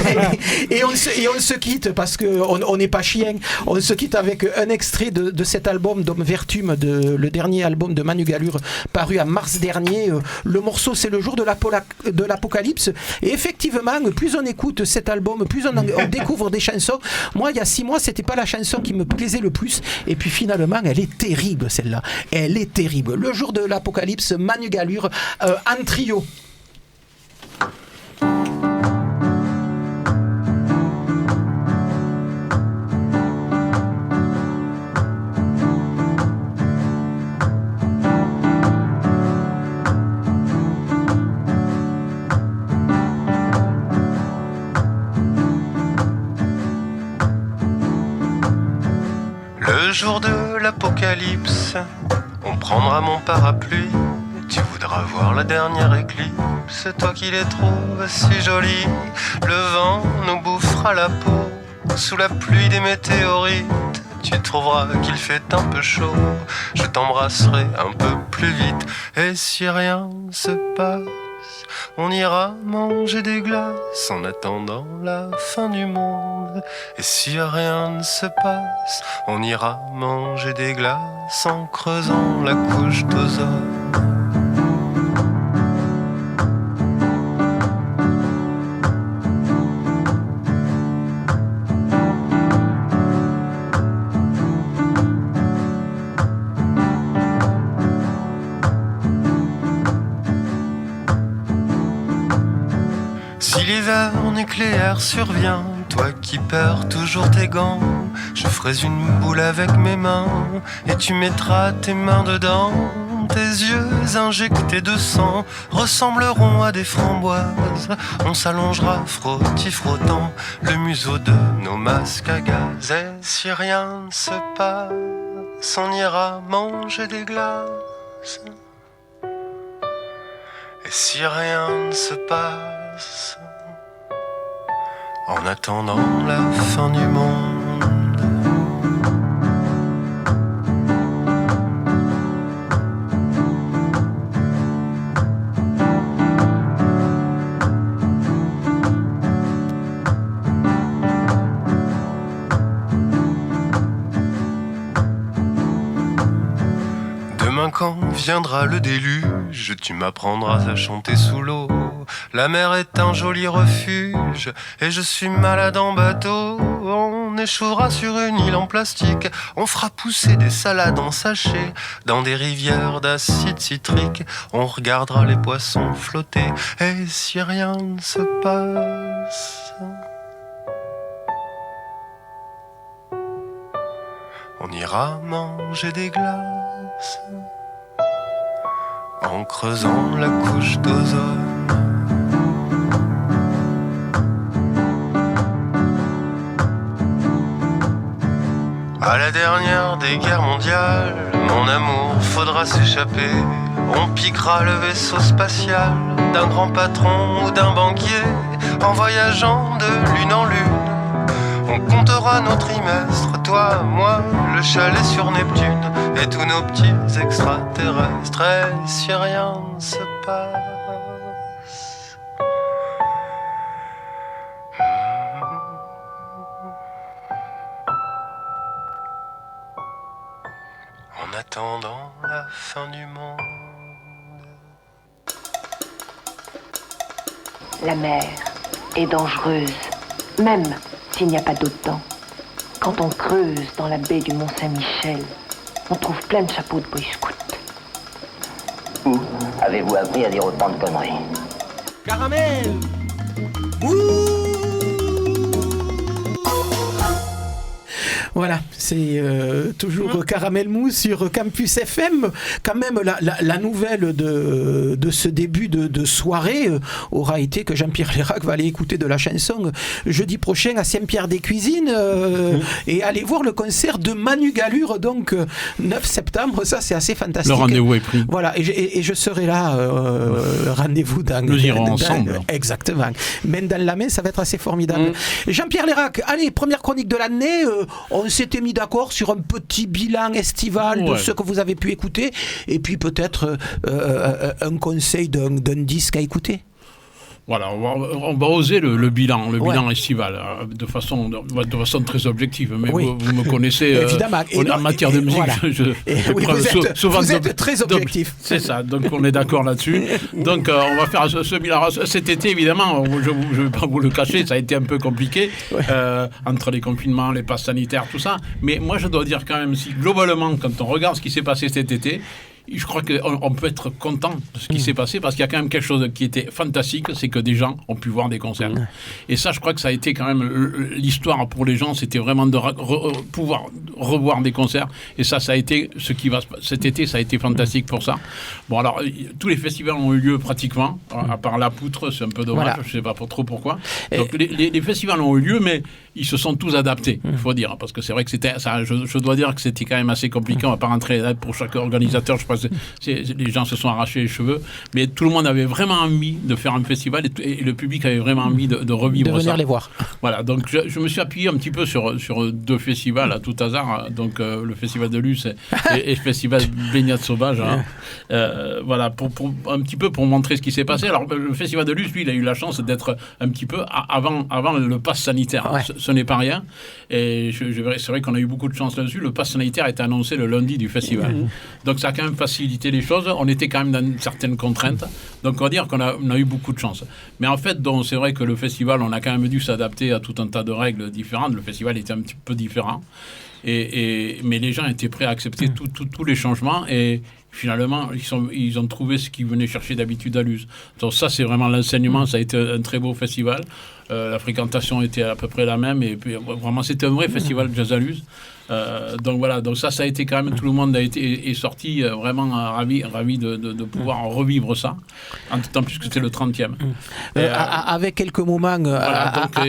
Et on se quitte parce qu'on n'est pas chien. On se quitte avec un extrait de cet album, Dom Vertune, le dernier album de Manu Galure, paru en mars dernier. Le morceau, c'est Le jour de l'apocalypse. Et effectivement, plus on écoute cet album, plus on découvre des chansons. Moi, il y a 6 mois, c'était pas la chanson qui me plaisait le plus. Et puis finalement, elle est terrible, celle-là. Elle est terrible. Le jour de l'apocalypse, Manu Galure en trio. le jour de l'apocalypse, on prendra mon parapluie. Tu voudras voir la dernière éclipse, toi qui les trouves si jolies. Le vent nous bouffera la peau sous la pluie des météorites. Tu trouveras qu'il fait un peu chaud, je t'embrasserai un peu plus vite. Et si rien se passe, on ira manger des glaces en attendant la fin du monde. Et si rien ne se passe, on ira manger des glaces en creusant la couche d'ozone. Nucléaire survient, toi qui perds toujours tes gants, je ferai une boule avec mes mains et tu mettras tes mains dedans. Tes yeux injectés de sang ressembleront à des framboises. On s'allongera frottis-frottant le museau de nos masques à gaz. Et si rien ne se passe, on ira manger des glaces. Et si rien ne se passe, en attendant la fin du monde. Demain quand viendra le déluge, tu m'apprendras à chanter sous l'eau. La mer est un joli refuge et je suis malade en bateau. On échouera sur une île en plastique, on fera pousser des salades en sachet dans des rivières d'acide citrique. On regardera les poissons flotter et si rien ne se passe, on ira manger des glaces en creusant la couche d'ozone. À la dernière des guerres mondiales, mon amour, faudra s'échapper. On piquera le vaisseau spatial d'un grand patron ou d'un banquier. En voyageant de lune en lune, on comptera nos trimestres. Toi, moi, le chalet sur Neptune et tous nos petits extraterrestres. Et si rien ne se passe, en attendant la fin du monde. La mer est dangereuse, même s'il n'y a pas d'eau dedans. Quand on creuse dans la baie du Mont-Saint-Michel, on trouve plein de chapeaux de boy scouts. Où avez-vous appris à dire autant de conneries? Caramel! Voilà, c'est toujours Caramel Mousse sur Campus FM. Quand même, la nouvelle de ce début de soirée aura été que Jean-Pierre Lérac va aller écouter de la chanson jeudi prochain à Saint-Pierre-des-Cuisines et aller voir le concert de Manu Galure, donc 9 septembre. Ça, c'est assez fantastique. Le rendez-vous est pris. Voilà, et je serai là, rendez-vous dans... Nous irons ensemble. Exactement. Main dans la main, ça va être assez formidable. Jean-Pierre Lérac, allez, première chronique de l'année. On s'était mis d'accord sur un petit bilan estival de ce que vous avez pu écouter et puis peut-être un conseil d'un disque à écouter. Voilà, on va oser le bilan estival de façon très objective. Mais vous me connaissez évidemment. En matière de musique. Voilà. Vous êtes très objectif. C'est ça, donc on est d'accord là-dessus. Donc on va faire ce bilan. Cet été, évidemment, je ne vais pas vous le cacher, ça a été un peu compliqué entre les confinements, les passes sanitaires, tout ça. Mais moi, je dois dire quand même, si globalement, quand on regarde ce qui s'est passé cet été, je crois qu'on peut être content de ce qui s'est passé parce qu'il y a quand même quelque chose qui était fantastique, c'est que des gens ont pu voir des concerts. Et ça, je crois que ça a été quand même l'histoire pour les gens, c'était vraiment de pouvoir revoir des concerts. Et ça a été ce qui va cet été, ça a été fantastique pour ça. Bon, alors, tous les festivals ont eu lieu pratiquement, à part La Poutre, c'est un peu dommage, je ne sais pas trop pourquoi. Donc, les festivals ont eu lieu, mais ils se sont tous adaptés, il faut dire, parce que c'est vrai que c'était, ça, je dois dire que c'était quand même assez compliqué. On ne va pas rentrer là pour chaque organisateur. Je pense que les gens se sont arrachés les cheveux, mais tout le monde avait vraiment envie de faire un festival et le public avait vraiment envie de revivre ça. De venir les voir. Voilà, donc je me suis appuyé un petit peu sur 2 festivals à tout hasard, donc le Festival de Luz et le Festival Baignade Sauvage. Hein. Voilà, pour un petit peu pour montrer ce qui s'est passé. Alors le Festival de Luz, lui, il a eu la chance d'être un petit peu avant le pass sanitaire. Ce n'est pas rien. Et c'est vrai qu'on a eu beaucoup de chance là-dessus. Le pass sanitaire a été annoncé le lundi du festival. Donc ça a quand même facilité les choses. On était quand même dans une certaine contrainte. Donc on va dire qu'on a eu beaucoup de chance. Mais en fait, c'est vrai que le festival, on a quand même dû s'adapter à tout un tas de règles différentes. Le festival était un petit peu différent. Mais les gens étaient prêts à accepter tous les changements. Et finalement, ils ont trouvé ce qu'ils venaient chercher d'habitude à Luz. Donc ça, c'est vraiment l'enseignement. Ça a été un très beau festival. La fréquentation était à peu près la même. Et puis, vraiment, c'était un vrai festival jazz à Luz. Donc voilà, donc ça a été quand même, tout le monde est sorti vraiment ravi de pouvoir revivre ça, tant plus que c'était le 30e. Avec quelques moments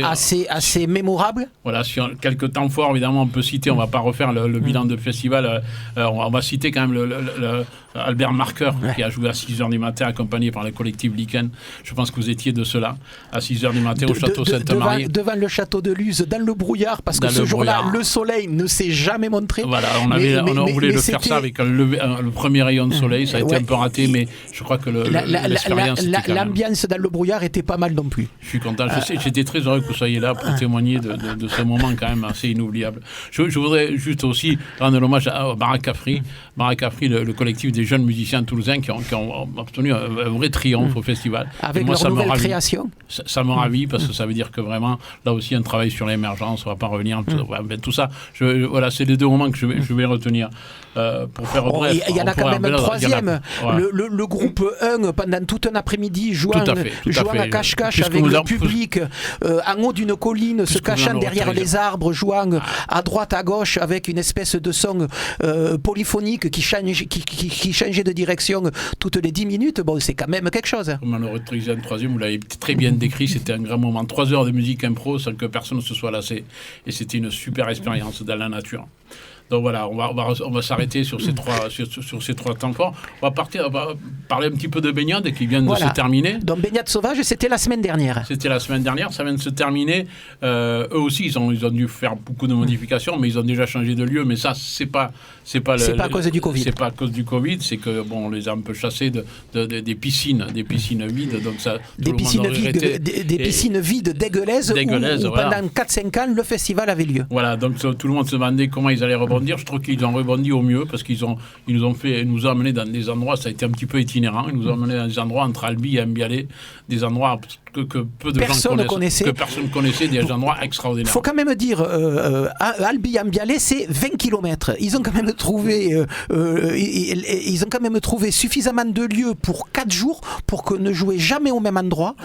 assez mémorables. Voilà, sur quelques temps forts, évidemment, on peut citer, on ne va pas refaire le bilan de festival, on va citer quand même Albert Marqueur, qui a joué à 6h du matin, accompagné par le collectif Lichen. Je pense que vous étiez de ceux-là, à 6h du matin au château Sainte-Marie. Devant le château de Luz, dans le brouillard, parce que ce jour-là, le soleil ne s'est jamais montré. Voilà, on voulait le faire ça avec le premier rayon de soleil, ça a été un peu raté, mais je crois que l'expérience... L'ambiance dans le brouillard était pas mal non plus. Je suis content, j'étais très heureux que vous soyez là pour témoigner de ce moment quand même assez inoubliable. Je voudrais juste aussi rendre l'hommage à Barakafri, le collectif des jeunes musiciens toulousains qui ont obtenu un vrai triomphe au festival. Avec leur nouvelle création. Ça me ravit parce que ça veut dire que vraiment, là aussi, un travail sur l'émergence, on ne va pas revenir, tout ça. Voilà, c'est les 2 moments que je vais retenir. Pour faire bref. Il y en a quand même un 3e. Le groupe 1, pendant tout un après-midi, jouant à cache-cache avec le public, en haut d'une colline, se cachant derrière les arbres, jouant à droite, à gauche, avec une espèce de son polyphonique qui changeait de direction toutes les 10 minutes. Bon, c'est quand même quelque chose. On en aurait autorisé un 3e, vous l'avez très bien décrit, c'était un grand moment. 3 heures de musique impro sans que personne ne se soit lassé. Et c'était une super expérience dans la nature. Donc voilà, on va s'arrêter sur ces 3 temps forts. On va parler un petit peu de baignade qui vient de se terminer. Donc baignade sauvage, c'était la semaine dernière. C'était la semaine dernière, ça vient de se terminer. Eux aussi, ils ont dû faire beaucoup de modifications, mais ils ont déjà changé de lieu. Mais ça, c'est pas à cause du Covid. C'est pas à cause du Covid, c'est que on les a un peu chassés des piscines vides. Donc ça, des piscines vides dégueulasses où pendant 4-5 ans, le festival avait lieu. Voilà, donc tout le monde se demandait comment ils allaient rebondir. Je trouve qu'ils ont rebondi au mieux parce qu'ils nous ont amenés dans des endroits, ça a été un petit peu itinérant. Ils nous ont amenés dans des endroits entre Albi et Mbialé, des endroits que peu de gens connaissaient, que personne connaissait, des endroits extraordinaires. Il faut quand même dire, Albi et Mbialé, c'est 20 km. Ils ont quand même trouvé suffisamment de lieux pour 4 jours pour que ne jouaient jamais au même endroit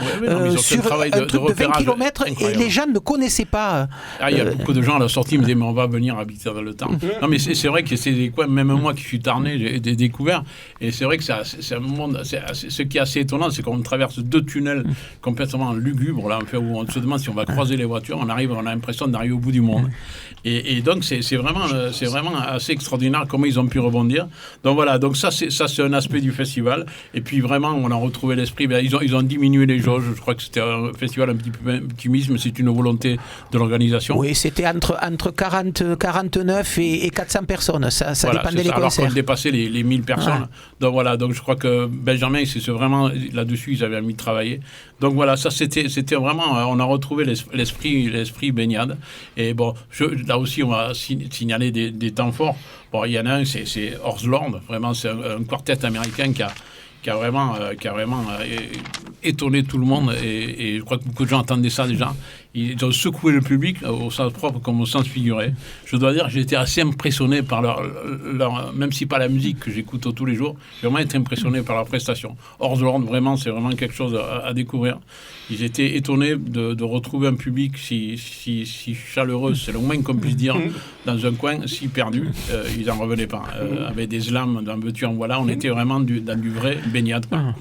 sur un truc de 20 km et les gens ne connaissaient pas. Il y a beaucoup de gens à la sortie qui me disaient mais on va venir habiter dans le temps. Non mais c'est vrai que c'est des coins, même moi qui suis tarné, j'ai découvert, et c'est vrai que c'est un monde, ce qui est assez étonnant, c'est qu'on traverse 2 tunnels complètement lugubres, là, où on se demande si on va croiser les voitures, on a l'impression d'arriver au bout du monde. Et donc c'est vraiment assez extraordinaire comment ils ont pu rebondir. Donc voilà, donc ça c'est un aspect du festival. Et puis vraiment on a retrouvé l'esprit. Ils ont diminué les jauges. Je crois que c'était un festival un petit peu optimiste, mais c'est une volonté de l'organisation. Oui, c'était entre 49 et 400 personnes. Ça dépendait des concerts. Alors qu'on dépassait les 1000 personnes. Donc voilà, donc je crois que Benjamin, c'est vraiment là-dessus, ils avaient envie de travailler. Donc voilà, ça c'était vraiment, on a retrouvé l'esprit baignade. Et bon, là aussi on va signaler des temps forts. Bon, il y en a un, c'est Horse Lord, vraiment c'est un quartet américain qui a vraiment étonné tout le monde, et je crois que beaucoup de gens attendaient ça déjà. Ils ont secoué le public au sens propre comme au sens figuré. Je dois dire que j'ai été assez impressionné par leur même si pas la musique que j'écoute tous les jours, j'ai vraiment été impressionné par leur prestation. Hors de l'ordre, vraiment, c'est vraiment quelque chose à découvrir. Ils étaient étonnés de retrouver un public si chaleureux, c'est le moins qu'on puisse dire, dans un coin si perdu. Ils n'en revenaient pas. Avec des slams, d'un veux-tu en voilà, on était vraiment dans du vrai baignade. Bon,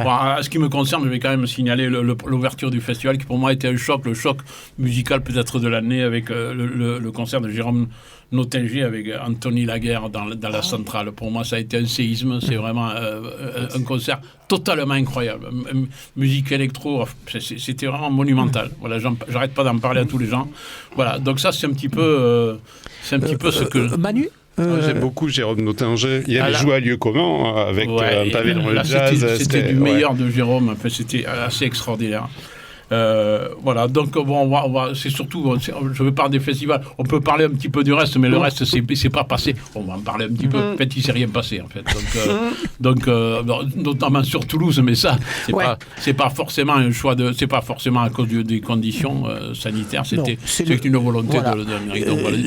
à ce qui me concerne, je vais quand même signaler l'ouverture du festival qui pour moi était un choc, le choc musical peut-être de l'année avec le concert de Jérôme Nottinger avec Anthony Laguerre dans la centrale. Pour moi, ça a été un séisme. C'est vraiment un concert totalement incroyable. Musique électro, c'était vraiment monumental. Voilà, j'arrête pas d'en parler à tous les gens. Voilà, donc ça, c'est un petit peu ce que... Manu J'aime beaucoup Jérôme Nottinger. Il avait joué à Lieu commun avec un pavé dans le jazz. C'était du meilleur de Jérôme. Enfin, c'était assez extraordinaire. Voilà, donc bon, on va, c'est surtout, je veux parler des festivals, on peut parler un petit peu du reste, mais le reste, c'est pas passé. On va en parler un petit peu. En fait, il s'est rien passé, en fait. Donc, notamment sur Toulouse, mais ça, c'est pas forcément un choix c'est pas forcément à cause des conditions sanitaires, c'est une volonté de l'Amérique. Donc, voilà,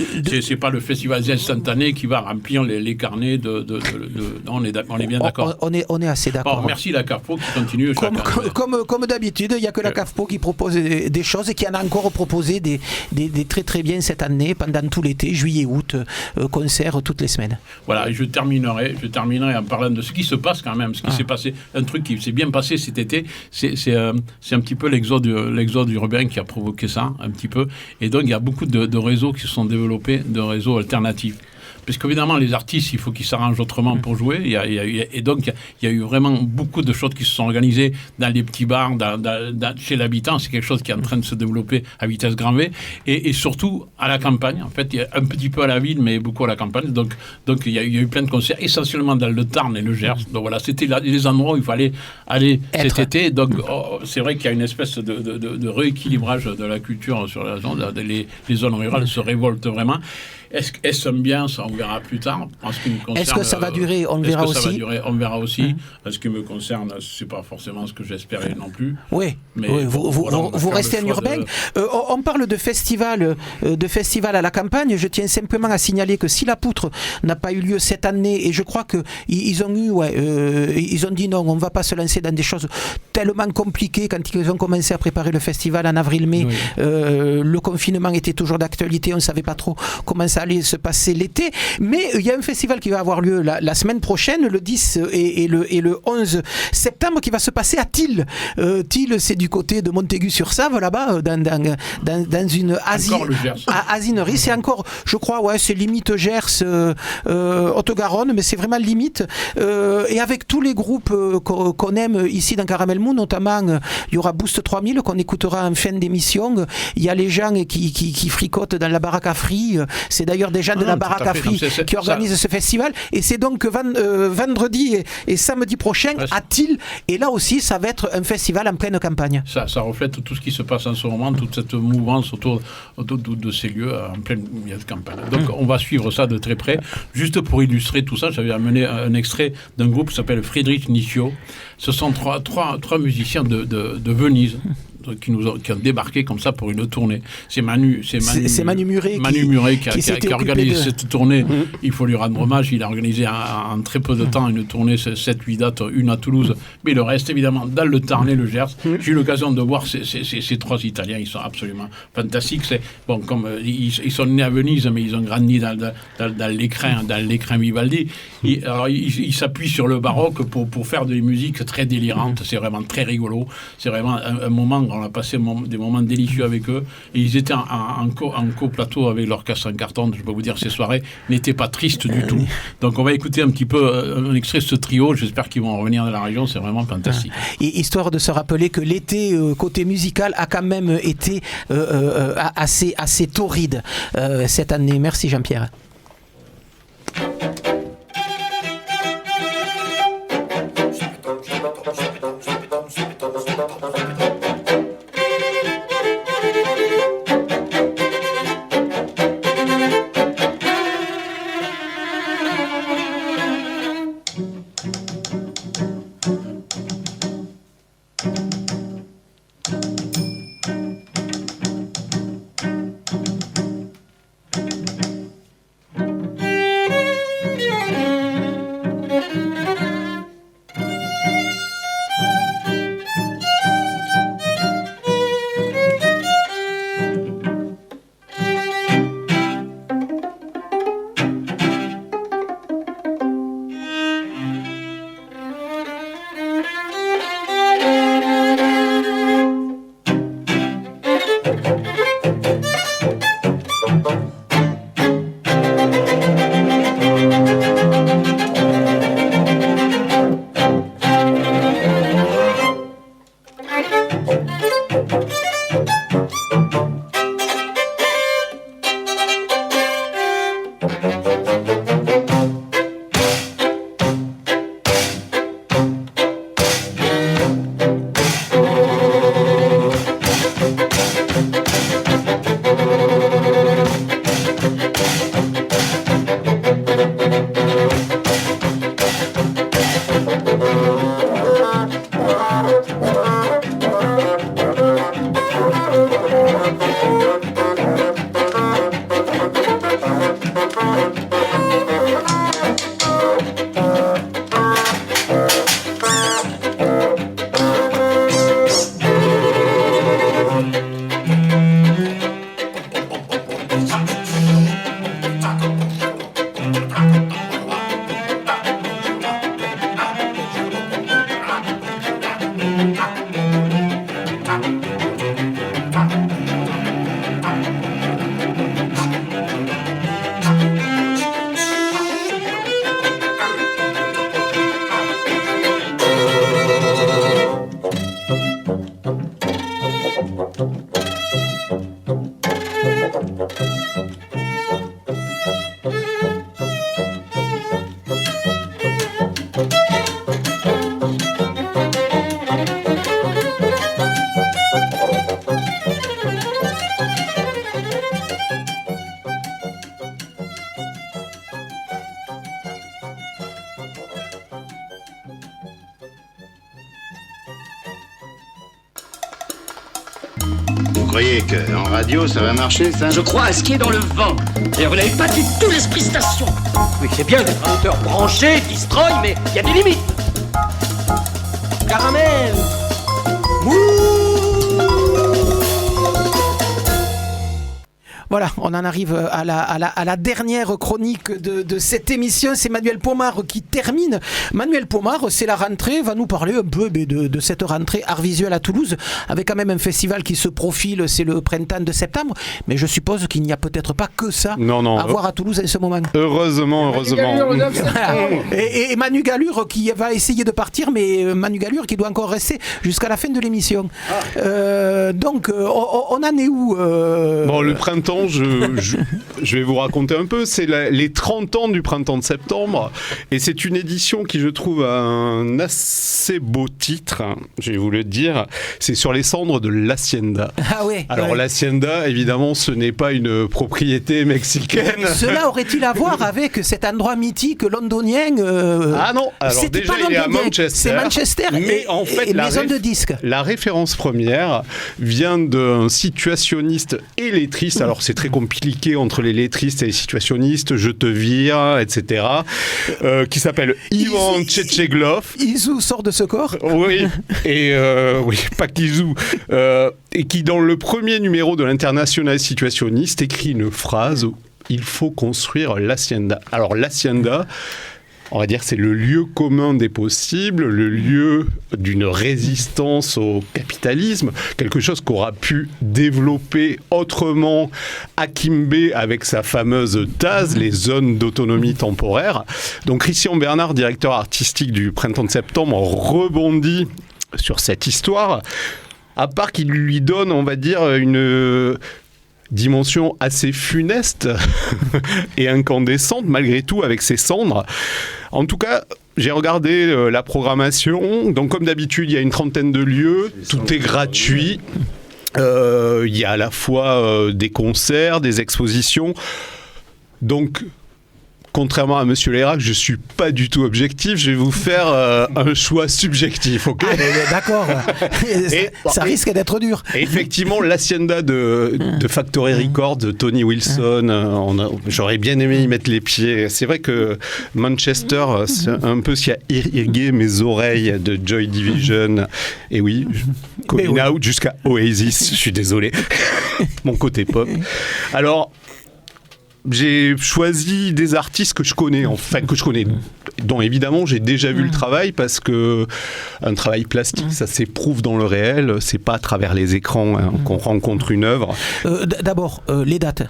c'est pas le festival instantané qui va remplir les carnets non, on est bien d'accord. On est assez d'accord. Bon, merci la CAFPO qui continue. Comme d'habitude, il n'y a que la CAFPO qui propose des choses et qui en a encore proposé des très très bien cette année, pendant tout l'été, juillet, août, concerts toutes les semaines. Voilà, et je terminerai en parlant de ce qui se passe quand même, ce qui s'est passé, un truc qui s'est bien passé cet été, c'est un petit peu l'exode urbain qui a provoqué ça, un petit peu, et donc il y a beaucoup de réseaux qui se sont développés, de réseaux alternatifs. Parce qu'évidemment, les artistes, il faut qu'ils s'arrangent autrement pour jouer. Et donc, il y a eu vraiment beaucoup de choses qui se sont organisées dans les petits bars, chez l'habitant. C'est quelque chose qui est en train de se développer à vitesse grand V. Et surtout, à la campagne. En fait, il y a un petit peu à la ville, mais beaucoup à la campagne. Donc il y a eu plein de concerts, essentiellement dans le Tarn et le Gers. Donc voilà, c'était les endroits où il fallait aller cet été. Donc, c'est vrai qu'il y a une espèce de rééquilibrage de la culture sur la zone. Les zones rurales se révoltent vraiment. Est-ce un bien, ça on verra plus tard. En ce qui me concerne, est-ce que ça va durer? On verra aussi. Ça va durer, on verra aussi. En ce qui me concerne, c'est pas forcément ce que j'espérais non plus. Oui. Mais oui, vous restez un urbain. On parle de festival à la campagne. Je tiens simplement à signaler que si la poutre n'a pas eu lieu cette année, et je crois que ils ont dit non, on va pas se lancer dans des choses tellement compliquées quand ils ont commencé à préparer le festival en avril-mai. Oui. Le confinement était toujours d'actualité. On savait pas trop comment ça allait se passer l'été, mais il y a un festival qui va avoir lieu la semaine prochaine, le 10 et le 11 septembre, qui va se passer à Tille. Tille, c'est du côté de Montaigu-sur-Save, là-bas, dans une asinerie. C'est encore, je crois, c'est limite Gers, Haute-Garonne, mais c'est vraiment limite. Et avec tous les groupes qu'on aime ici dans Caramel Moon, notamment, il y aura Boost 3000 qu'on écoutera en fin d'émission. Il y a les gens qui fricotent dans la baraque à Free. C'est d'ailleurs des gens de la baraque à Free qui organisent ce festival. Et c'est donc vendredi et samedi prochain à Tille. Et là aussi, ça va être un festival en pleine campagne. Ça reflète tout ce qui se passe en ce moment, toute cette mouvance autour de ces lieux en pleine campagne. Donc on va suivre ça de très près. Juste pour illustrer tout ça, j'avais amené un extrait d'un groupe qui s'appelle Friedrich Nietzsche. Ce sont trois musiciens de Venise. Qui ont débarqué comme ça pour une tournée. C'est Manu Muret qui organise cette tournée. Il faut lui rendre hommage. Il a organisé en très peu de temps une tournée, 7-8 dates, une à Toulouse, mais le reste évidemment dans le Tarn et le Gers. J'ai eu l'occasion de voir ces trois Italiens. Ils sont absolument fantastiques. Comme ils sont nés à Venise, mais ils ont grandi dans l'écrin Vivaldi. Ils s'appuient sur le baroque pour faire des musiques très délirantes. C'est vraiment très rigolo. C'est vraiment un moment. On a passé des moments délicieux avec eux. Et ils étaient en co-plateau avec l'orchestre en carton. Je peux vous dire, ces soirées n'étaient pas tristes du tout. Donc on va écouter un petit peu un extrait de ce trio. J'espère qu'ils vont revenir dans la région. C'est vraiment fantastique. Et histoire de se rappeler que l'été, côté musical, a quand même été assez torride cette année. Merci Jean-Pierre. Vous croyez qu'en radio ça va marcher, ça? Je crois à ce qui est dans le vent. D'ailleurs, vous n'avez pas du tout l'esprit station. Oui, c'est bien d'être un auteur branché, destroy, mais il y a des limites. Caramel. Voilà, on en arrive à la dernière chronique de cette émission. C'est Manuel Pomar qui termine. Manuel Pomar, c'est la rentrée, va nous parler un peu de cette rentrée art visuel à Toulouse, avec quand même un festival qui se profile, c'est le printemps de septembre. Mais je suppose qu'il n'y a peut-être pas que ça à voir à Toulouse en ce moment. Heureusement. Et Manu Galure qui va essayer de partir, mais Manu Galure qui doit encore rester jusqu'à la fin de l'émission. Donc, on en est où Bon, le printemps, je vais vous raconter un peu. C'est les 30 ans du printemps de septembre. Et c'est une édition qui, je trouve, a un assez beau titre. Je vais vous le dire. C'est sur les cendres de l'Hacienda. Ah ouais. Alors, l'Hacienda, évidemment, ce n'est pas une propriété mexicaine. Cela aurait-il à voir avec cet endroit mythique londonien Ah non. Alors, déjà, il est à Manchester. C'est Manchester mais en fait, et maison de disques. La référence première vient d'un situationniste et lettriste. Alors, c'est très compliqué entre les lettristes et les situationnistes, je te vire, etc. Qui s'appelle Ivan Tchetcheglov. Izou sort de ce corps. Oui, et oui, pas qu'Izou. Et qui, dans le premier numéro de l'International situationniste, écrit une phrase « Il faut construire l'Hacienda ». Alors, l'Hacienda, on va dire, c'est le lieu commun des possibles, le lieu d'une résistance au capitalisme, quelque chose qu'aura pu développer autrement Akimbe avec sa fameuse TAS, les zones d'autonomie temporaire. Donc Christian Bernard, directeur artistique du Printemps de Septembre, rebondit sur cette histoire, à part qu'il lui donne, on va dire, une dimension assez funeste et incandescente malgré tout avec ses cendres. En tout cas, j'ai regardé la programmation. Donc comme d'habitude, il y a une trentaine de lieux, tout est gratuit. Il y a à la fois des concerts, des expositions. Donc, contrairement à Monsieur Lérac, je ne suis pas du tout objectif. Je vais vous faire un choix subjectif, ok ? Ah, d'accord. Ça risque d'être dur. Effectivement, l'Hacienda de Factory Records, de Tony Wilson, j'aurais bien aimé y mettre les pieds. C'est vrai que Manchester, c'est un peu ce qui a irrigué mes oreilles de Joy Division. Et oui, Coming Out jusqu'à Oasis, je suis désolé. Mon côté pop. Alors, j'ai choisi des artistes que je connais, dont évidemment j'ai déjà vu le travail, parce que un travail plastique, ça s'éprouve dans le réel, c'est pas à travers les écrans qu'on rencontre une œuvre. D'abord, les dates.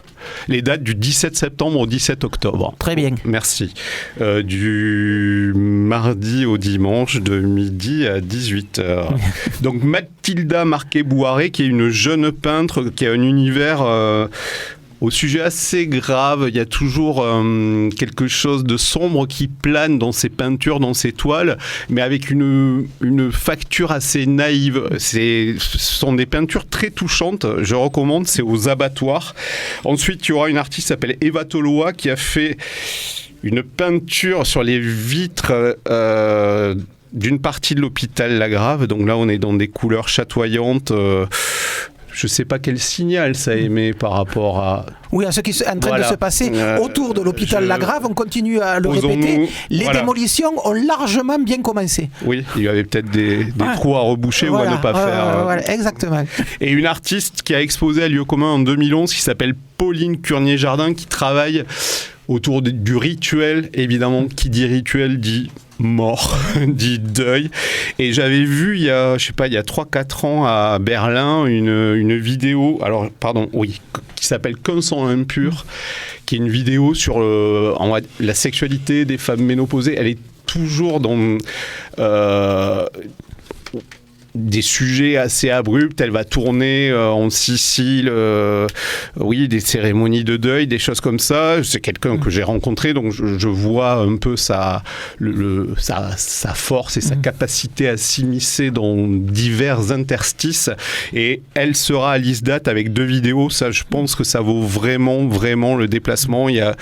Les dates du 17 septembre au 17 octobre. Très bien. Merci. Du mardi au dimanche, de midi à 18h. Donc Mathilda Marquet-Bouaré, qui est une jeune peintre, qui a un univers au sujet assez grave. Il y a toujours quelque chose de sombre qui plane dans ses peintures, dans ses toiles, mais avec une facture assez naïve. Ce sont des peintures très touchantes, je recommande, c'est aux abattoirs. Ensuite, il y aura une artiste qui s'appelle Eva Toloa qui a fait une peinture sur les vitres d'une partie de l'hôpital Lagrave. Donc là, on est dans des couleurs chatoyantes. Je ne sais pas quel signal ça émet par rapport à... Oui, à ce qui est en train de se passer autour de l'hôpital Lagrave. On continue à le répéter. Les démolitions ont largement bien commencé. Oui, il y avait peut-être des trous à reboucher ou à ne pas faire. Voilà, exactement. Et une artiste qui a exposé à Lieu commun en 2011 qui s'appelle Pauline Curnier-Jardin, qui travaille autour du rituel. Évidemment, qui dit rituel dit mort, dit deuil. Et j'avais vu il y a 3-4 ans à Berlin une vidéo, qui s'appelle Qu'un sang impur, qui est une vidéo sur la sexualité des femmes ménopausées. Elle est toujours dans des sujets assez abrupts. Elle va tourner en Sicile, des cérémonies de deuil, des choses comme ça. C'est quelqu'un que j'ai rencontré, donc je vois un peu sa force et sa capacité à s'immiscer dans divers interstices. Et elle sera à l'ISDAT avec 2 vidéos. Ça, je pense que ça vaut vraiment, vraiment le déplacement. Il y a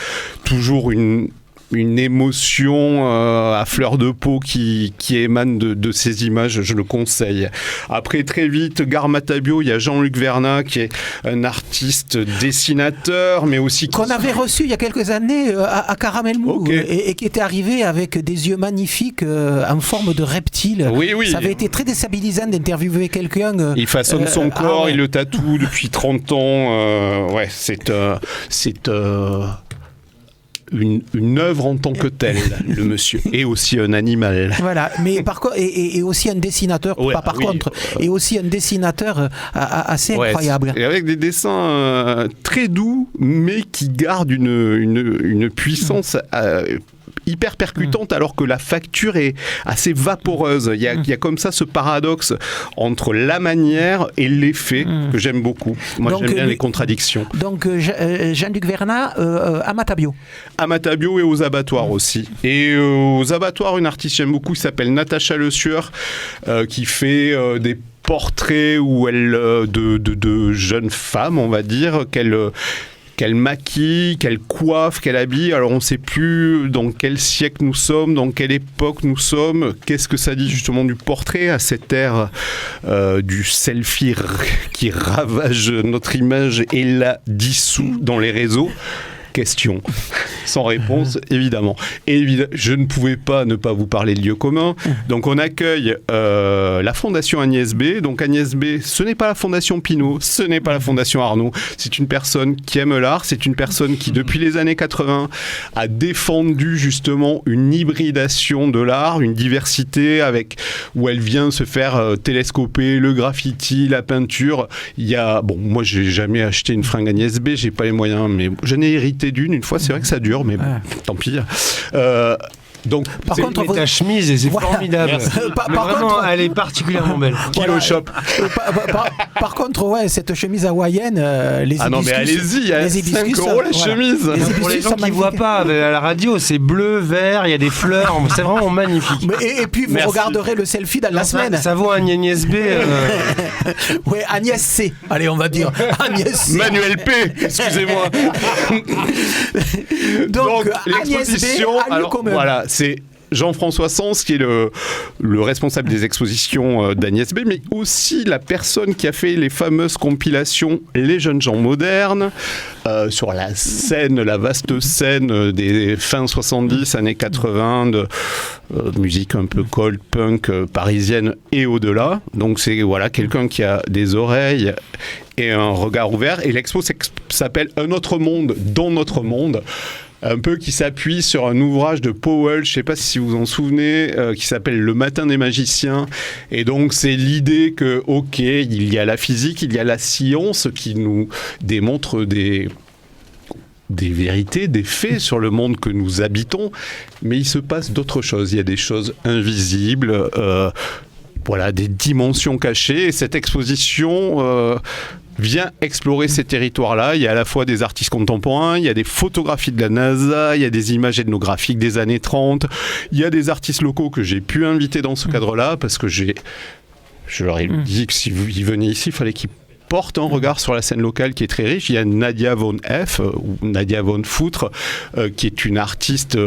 toujours une émotion à fleur de peau qui émane de ces images, je le conseille. Après, très vite, Gare Matabio, il y a Jean-Luc Vernat qui est un artiste dessinateur, mais aussi... Qu'on avait reçu il y a quelques années à Caramel Mou, et qui était arrivé avec des yeux magnifiques en forme de reptile. Oui. Ça avait été très déstabilisant d'interviewer quelqu'un... il façonne son corps, il le tatoue depuis 30 ans. C'est une œuvre en tant que telle, le monsieur, et aussi un animal. Voilà, mais par contre, et aussi un dessinateur, et aussi un dessinateur assez incroyable. Et avec des dessins très doux, mais qui gardent une puissance hyper percutante, alors que la facture est assez vaporeuse. Il y a comme ça ce paradoxe entre la manière et l'effet que j'aime beaucoup. Moi, j'aime bien les contradictions. Donc, Jean-Luc Vernat à Matabio. À Matabio et aux abattoirs aussi. Et aux abattoirs, une artiste que j'aime beaucoup qui s'appelle Natacha Le Sueur, qui fait des portraits de jeunes femmes, on va dire, qu'elle maquille, qu'elle coiffe, qu'elle habille. Alors on ne sait plus dans quel siècle nous sommes, dans quelle époque nous sommes. Qu'est-ce que ça dit justement du portrait à cette ère du selfie qui ravage notre image et la dissout dans les réseaux? Question sans réponse, évidemment. Et je ne pouvais pas ne pas vous parler de Lieu commun. Donc on accueille la Fondation Agnès B. Donc Agnès B, ce n'est pas la Fondation Pinault, ce n'est pas la Fondation Arnaud. C'est une personne qui aime l'art, c'est une personne qui, depuis les années 80, a défendu justement une hybridation de l'art, une diversité où elle vient se faire télescoper le graffiti, la peinture. Moi j'ai jamais acheté une fringue Agnès B, j'ai pas les moyens, mais j'en ai hérité une fois, c'est vrai que ça dure, mais tant pis. Donc, par contre, ta chemise, c'est formidable. Vraiment, elle est particulièrement belle. Qui le chope. Par contre, cette chemise hawaïenne, les hibiscus. Ah non, mais allez-y, il y a 5 € la chemise. Pour les gens qui ne voient pas à la radio, c'est bleu, vert, il y a des fleurs, c'est vraiment magnifique. Et puis, vous regarderez le selfie dans la semaine. Ça vaut un Agnès B. Oui, Agnès C. Allez, on va dire Agnès C. Manuel P. Excusez-moi. Donc l'exposition, voilà, c'est Jean-François Sens qui est le responsable des expositions d'Agnès B, mais aussi la personne qui a fait les fameuses compilations Les Jeunes Gens Modernes sur la scène, la vaste scène des fins 70, années 80, de musique un peu cold punk parisienne et au-delà. Donc c'est quelqu'un qui a des oreilles et un regard ouvert. Et l'expo s'appelle Un autre monde dans notre monde. Un peu qui s'appuie sur un ouvrage de Powell, je ne sais pas si vous vous en souvenez, qui s'appelle Le Matin des magiciens. Et donc c'est l'idée que, il y a la physique, il y a la science qui nous démontre des vérités, des faits sur le monde que nous habitons, mais il se passe d'autres choses. Il y a des choses invisibles, des dimensions cachées. Et cette exposition vient explorer ces territoires-là. Il y a à la fois des artistes contemporains, il y a des photographies de la NASA, il y a des images ethnographiques des années 30, il y a des artistes locaux que j'ai pu inviter dans ce cadre-là, parce que je leur ai dit que s'ils venaient ici, il fallait qu'ils portent un regard sur la scène locale qui est très riche. Il y a Nadia Von F, ou Nadia Von Foutre, qui est une artiste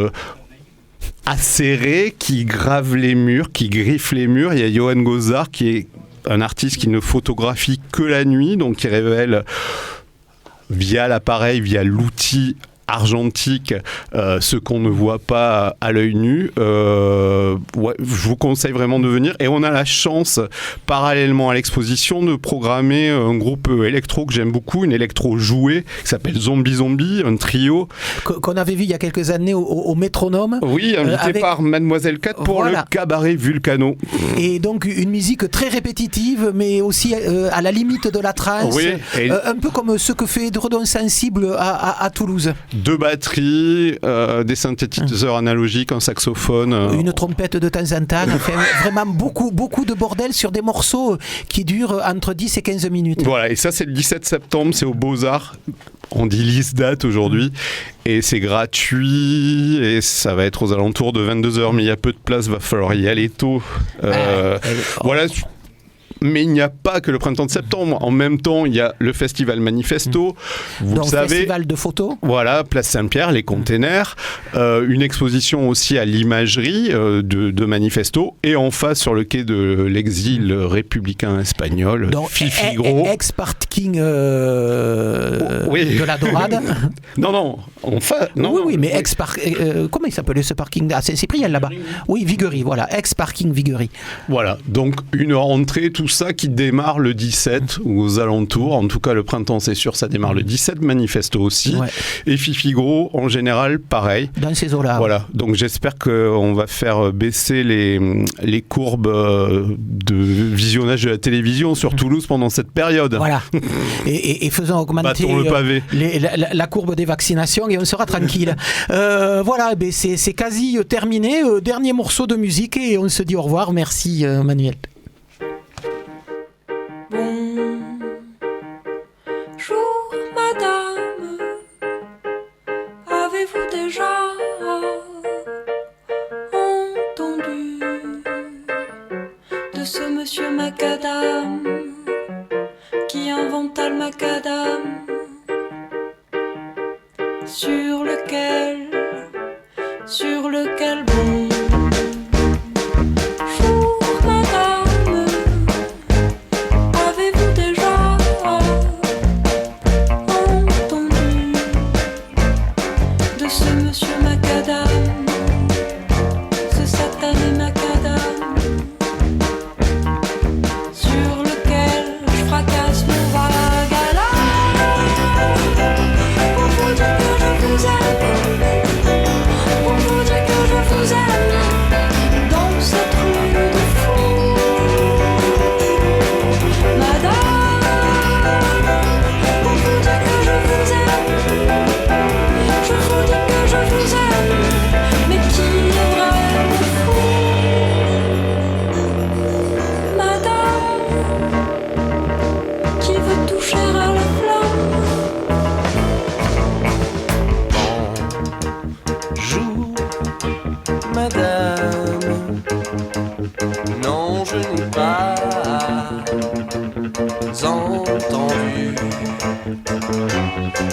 acérée, qui grave les murs, qui griffe les murs. Il y a Johan Gozard, qui est un artiste qui ne photographie que la nuit, donc qui révèle via l'appareil, via l'outil argentique, ce qu'on ne voit pas à l'œil nu. Je vous conseille vraiment de venir. Et on a la chance, parallèlement à l'exposition, de programmer un groupe électro que j'aime beaucoup, une électro jouée, qui s'appelle Zombie Zombie, un trio. Qu'on avait vu il y a quelques années au Métronome. Oui, invité par Mademoiselle Cat pour le cabaret Vulcano. Et donc une musique très répétitive, mais aussi à la limite de la trance. Oui, un peu comme ce que fait Edredon Sensible à Toulouse. 2 batteries, des synthétiseurs analogiques, un saxophone. Une trompette de temps en temps. Enfin, vraiment beaucoup de bordel sur des morceaux qui durent entre 10 et 15 minutes. Voilà, et ça c'est le 17 septembre, c'est au Beaux-Arts. On dit liste date aujourd'hui. Et c'est gratuit, et ça va être aux alentours de 22h, mais il y a peu de place, va falloir y aller tôt. Voilà. Mais il n'y a pas que le printemps de septembre. En même temps, il y a le festival Manifesto. Vous donc, le savez. Festival de photos. Voilà, Place Saint-Pierre, les containers. Une exposition aussi à l'imagerie de Manifesto. Et en face, sur le quai de l'exil républicain espagnol, donc, Fifigro. Ex-parking de la Dorade. Non. Oui, mais comment il s'appelait ce parking à Saint-Cyprien là-bas? Oui, Viguerie, voilà. Ex-parking Viguerie. Voilà, donc une rentrée, tout ça qui démarre le 17 ou aux alentours. En tout cas, le printemps, c'est sûr, ça démarre le 17. Manifesto aussi. Ouais. Et Fifigro, en général, pareil. Dans ces eaux-là. Voilà, donc j'espère qu'on va faire baisser les courbes de visionnage de la télévision sur Toulouse pendant cette période. Voilà. Et faisons augmenter le pavé. La courbe des vaccinations et on sera tranquille. Voilà, c'est quasi terminé. Dernier morceau de musique et on se dit au revoir. Merci Manuel. Bonjour madame, avez-vous déjà entendu de ce monsieur Macadam qui inventa le macadam sur lequel bon. entendu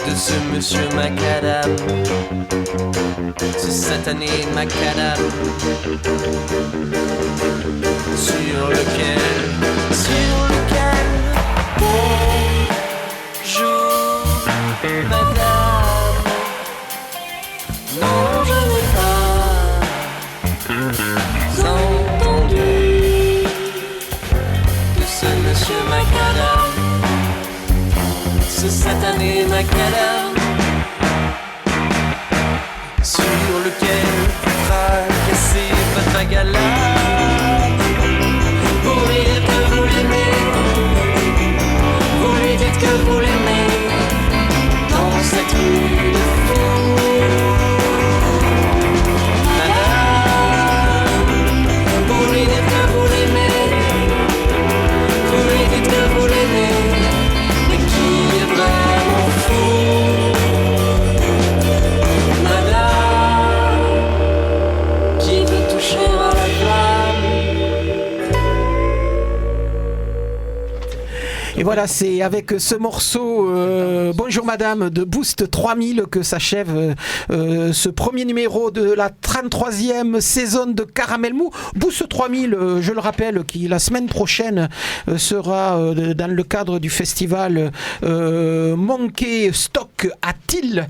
de ce monsieur Macadam, ce satané Macadam, sur lequel bonjour madame, non je n'ai pas entendu de ce monsieur Macadam, ce satané Macadam, sur lequel vous fracassez votre gala. Vous lui dites que vous l'aimez, vous lui dites que vous l'aimez, dans cette rue de fous. Madame, vous lui dites que vous l'aimez, vous lui dites que vous l'aimez, mais qui Voilà, c'est avec ce morceau Bonjour Madame de Boost 3000 que s'achève ce premier numéro de la 33e saison de Caramel Mou. Boost 3000, je le rappelle, qui la semaine prochaine sera dans le cadre du festival Monkey Stock à Tille,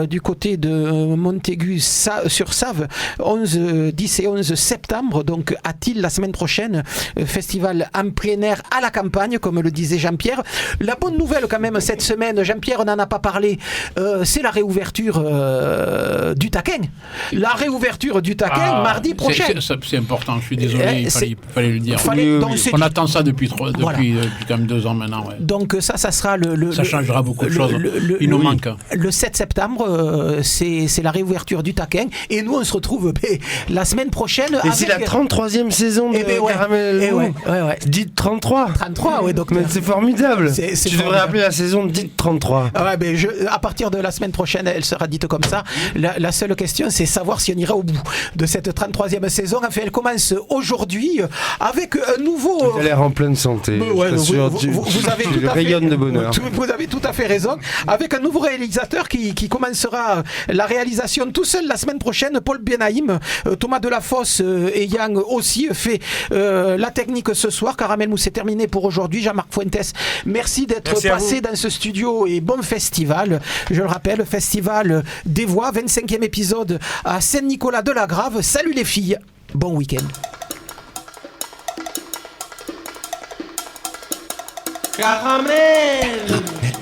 du côté de Montaigu-sur-Save, 10 et 11 septembre, donc à Tille la semaine prochaine, festival en plein air à la campagne, comme le disait Jean-Pierre. La bonne nouvelle quand même cette semaine, Jean-Pierre n'en a pas parlé, c'est la réouverture du Taquin. La réouverture du Taquin mardi prochain. C'est important, je suis désolé, il fallait le dire. On attend ça depuis quand même 2 ans maintenant. Ouais. Donc ça sera ça changera beaucoup de choses. Il nous manque. Le 7 septembre, c'est la réouverture du Taquin. Et nous, on se retrouve la semaine prochaine. Et c'est la 33e saison de Caramel Mou. Dites 33. 33, oui, docteur. Mais c'est formidable. Tu devrais appeler la saison Dites 33. À partir de la semaine prochaine, elle sera dite comme ça. La seule question, c'est savoir si on ira au bout de cette 33e saison. Enfin, elle commence aujourd'hui avec un nouveau... Tu as l'air en pleine santé. Vous avez tout à fait, de bonheur. Vous avez tout à fait raison. Avec un nouveau réalisateur qui commencera la réalisation tout seul la semaine prochaine, Paul Benaïm. Thomas Delafosse ayant aussi fait la technique ce soir. Caramel Mou, c'est terminé pour aujourd'hui. Jean-Marc Fuentes, merci d'être passé dans ce studio et bon festival. Je le rappelle, Festival des Voix, 25e épisode à Saint-Nicolas-de-la-Grave. Salut les filles, bon week-end. Caramel!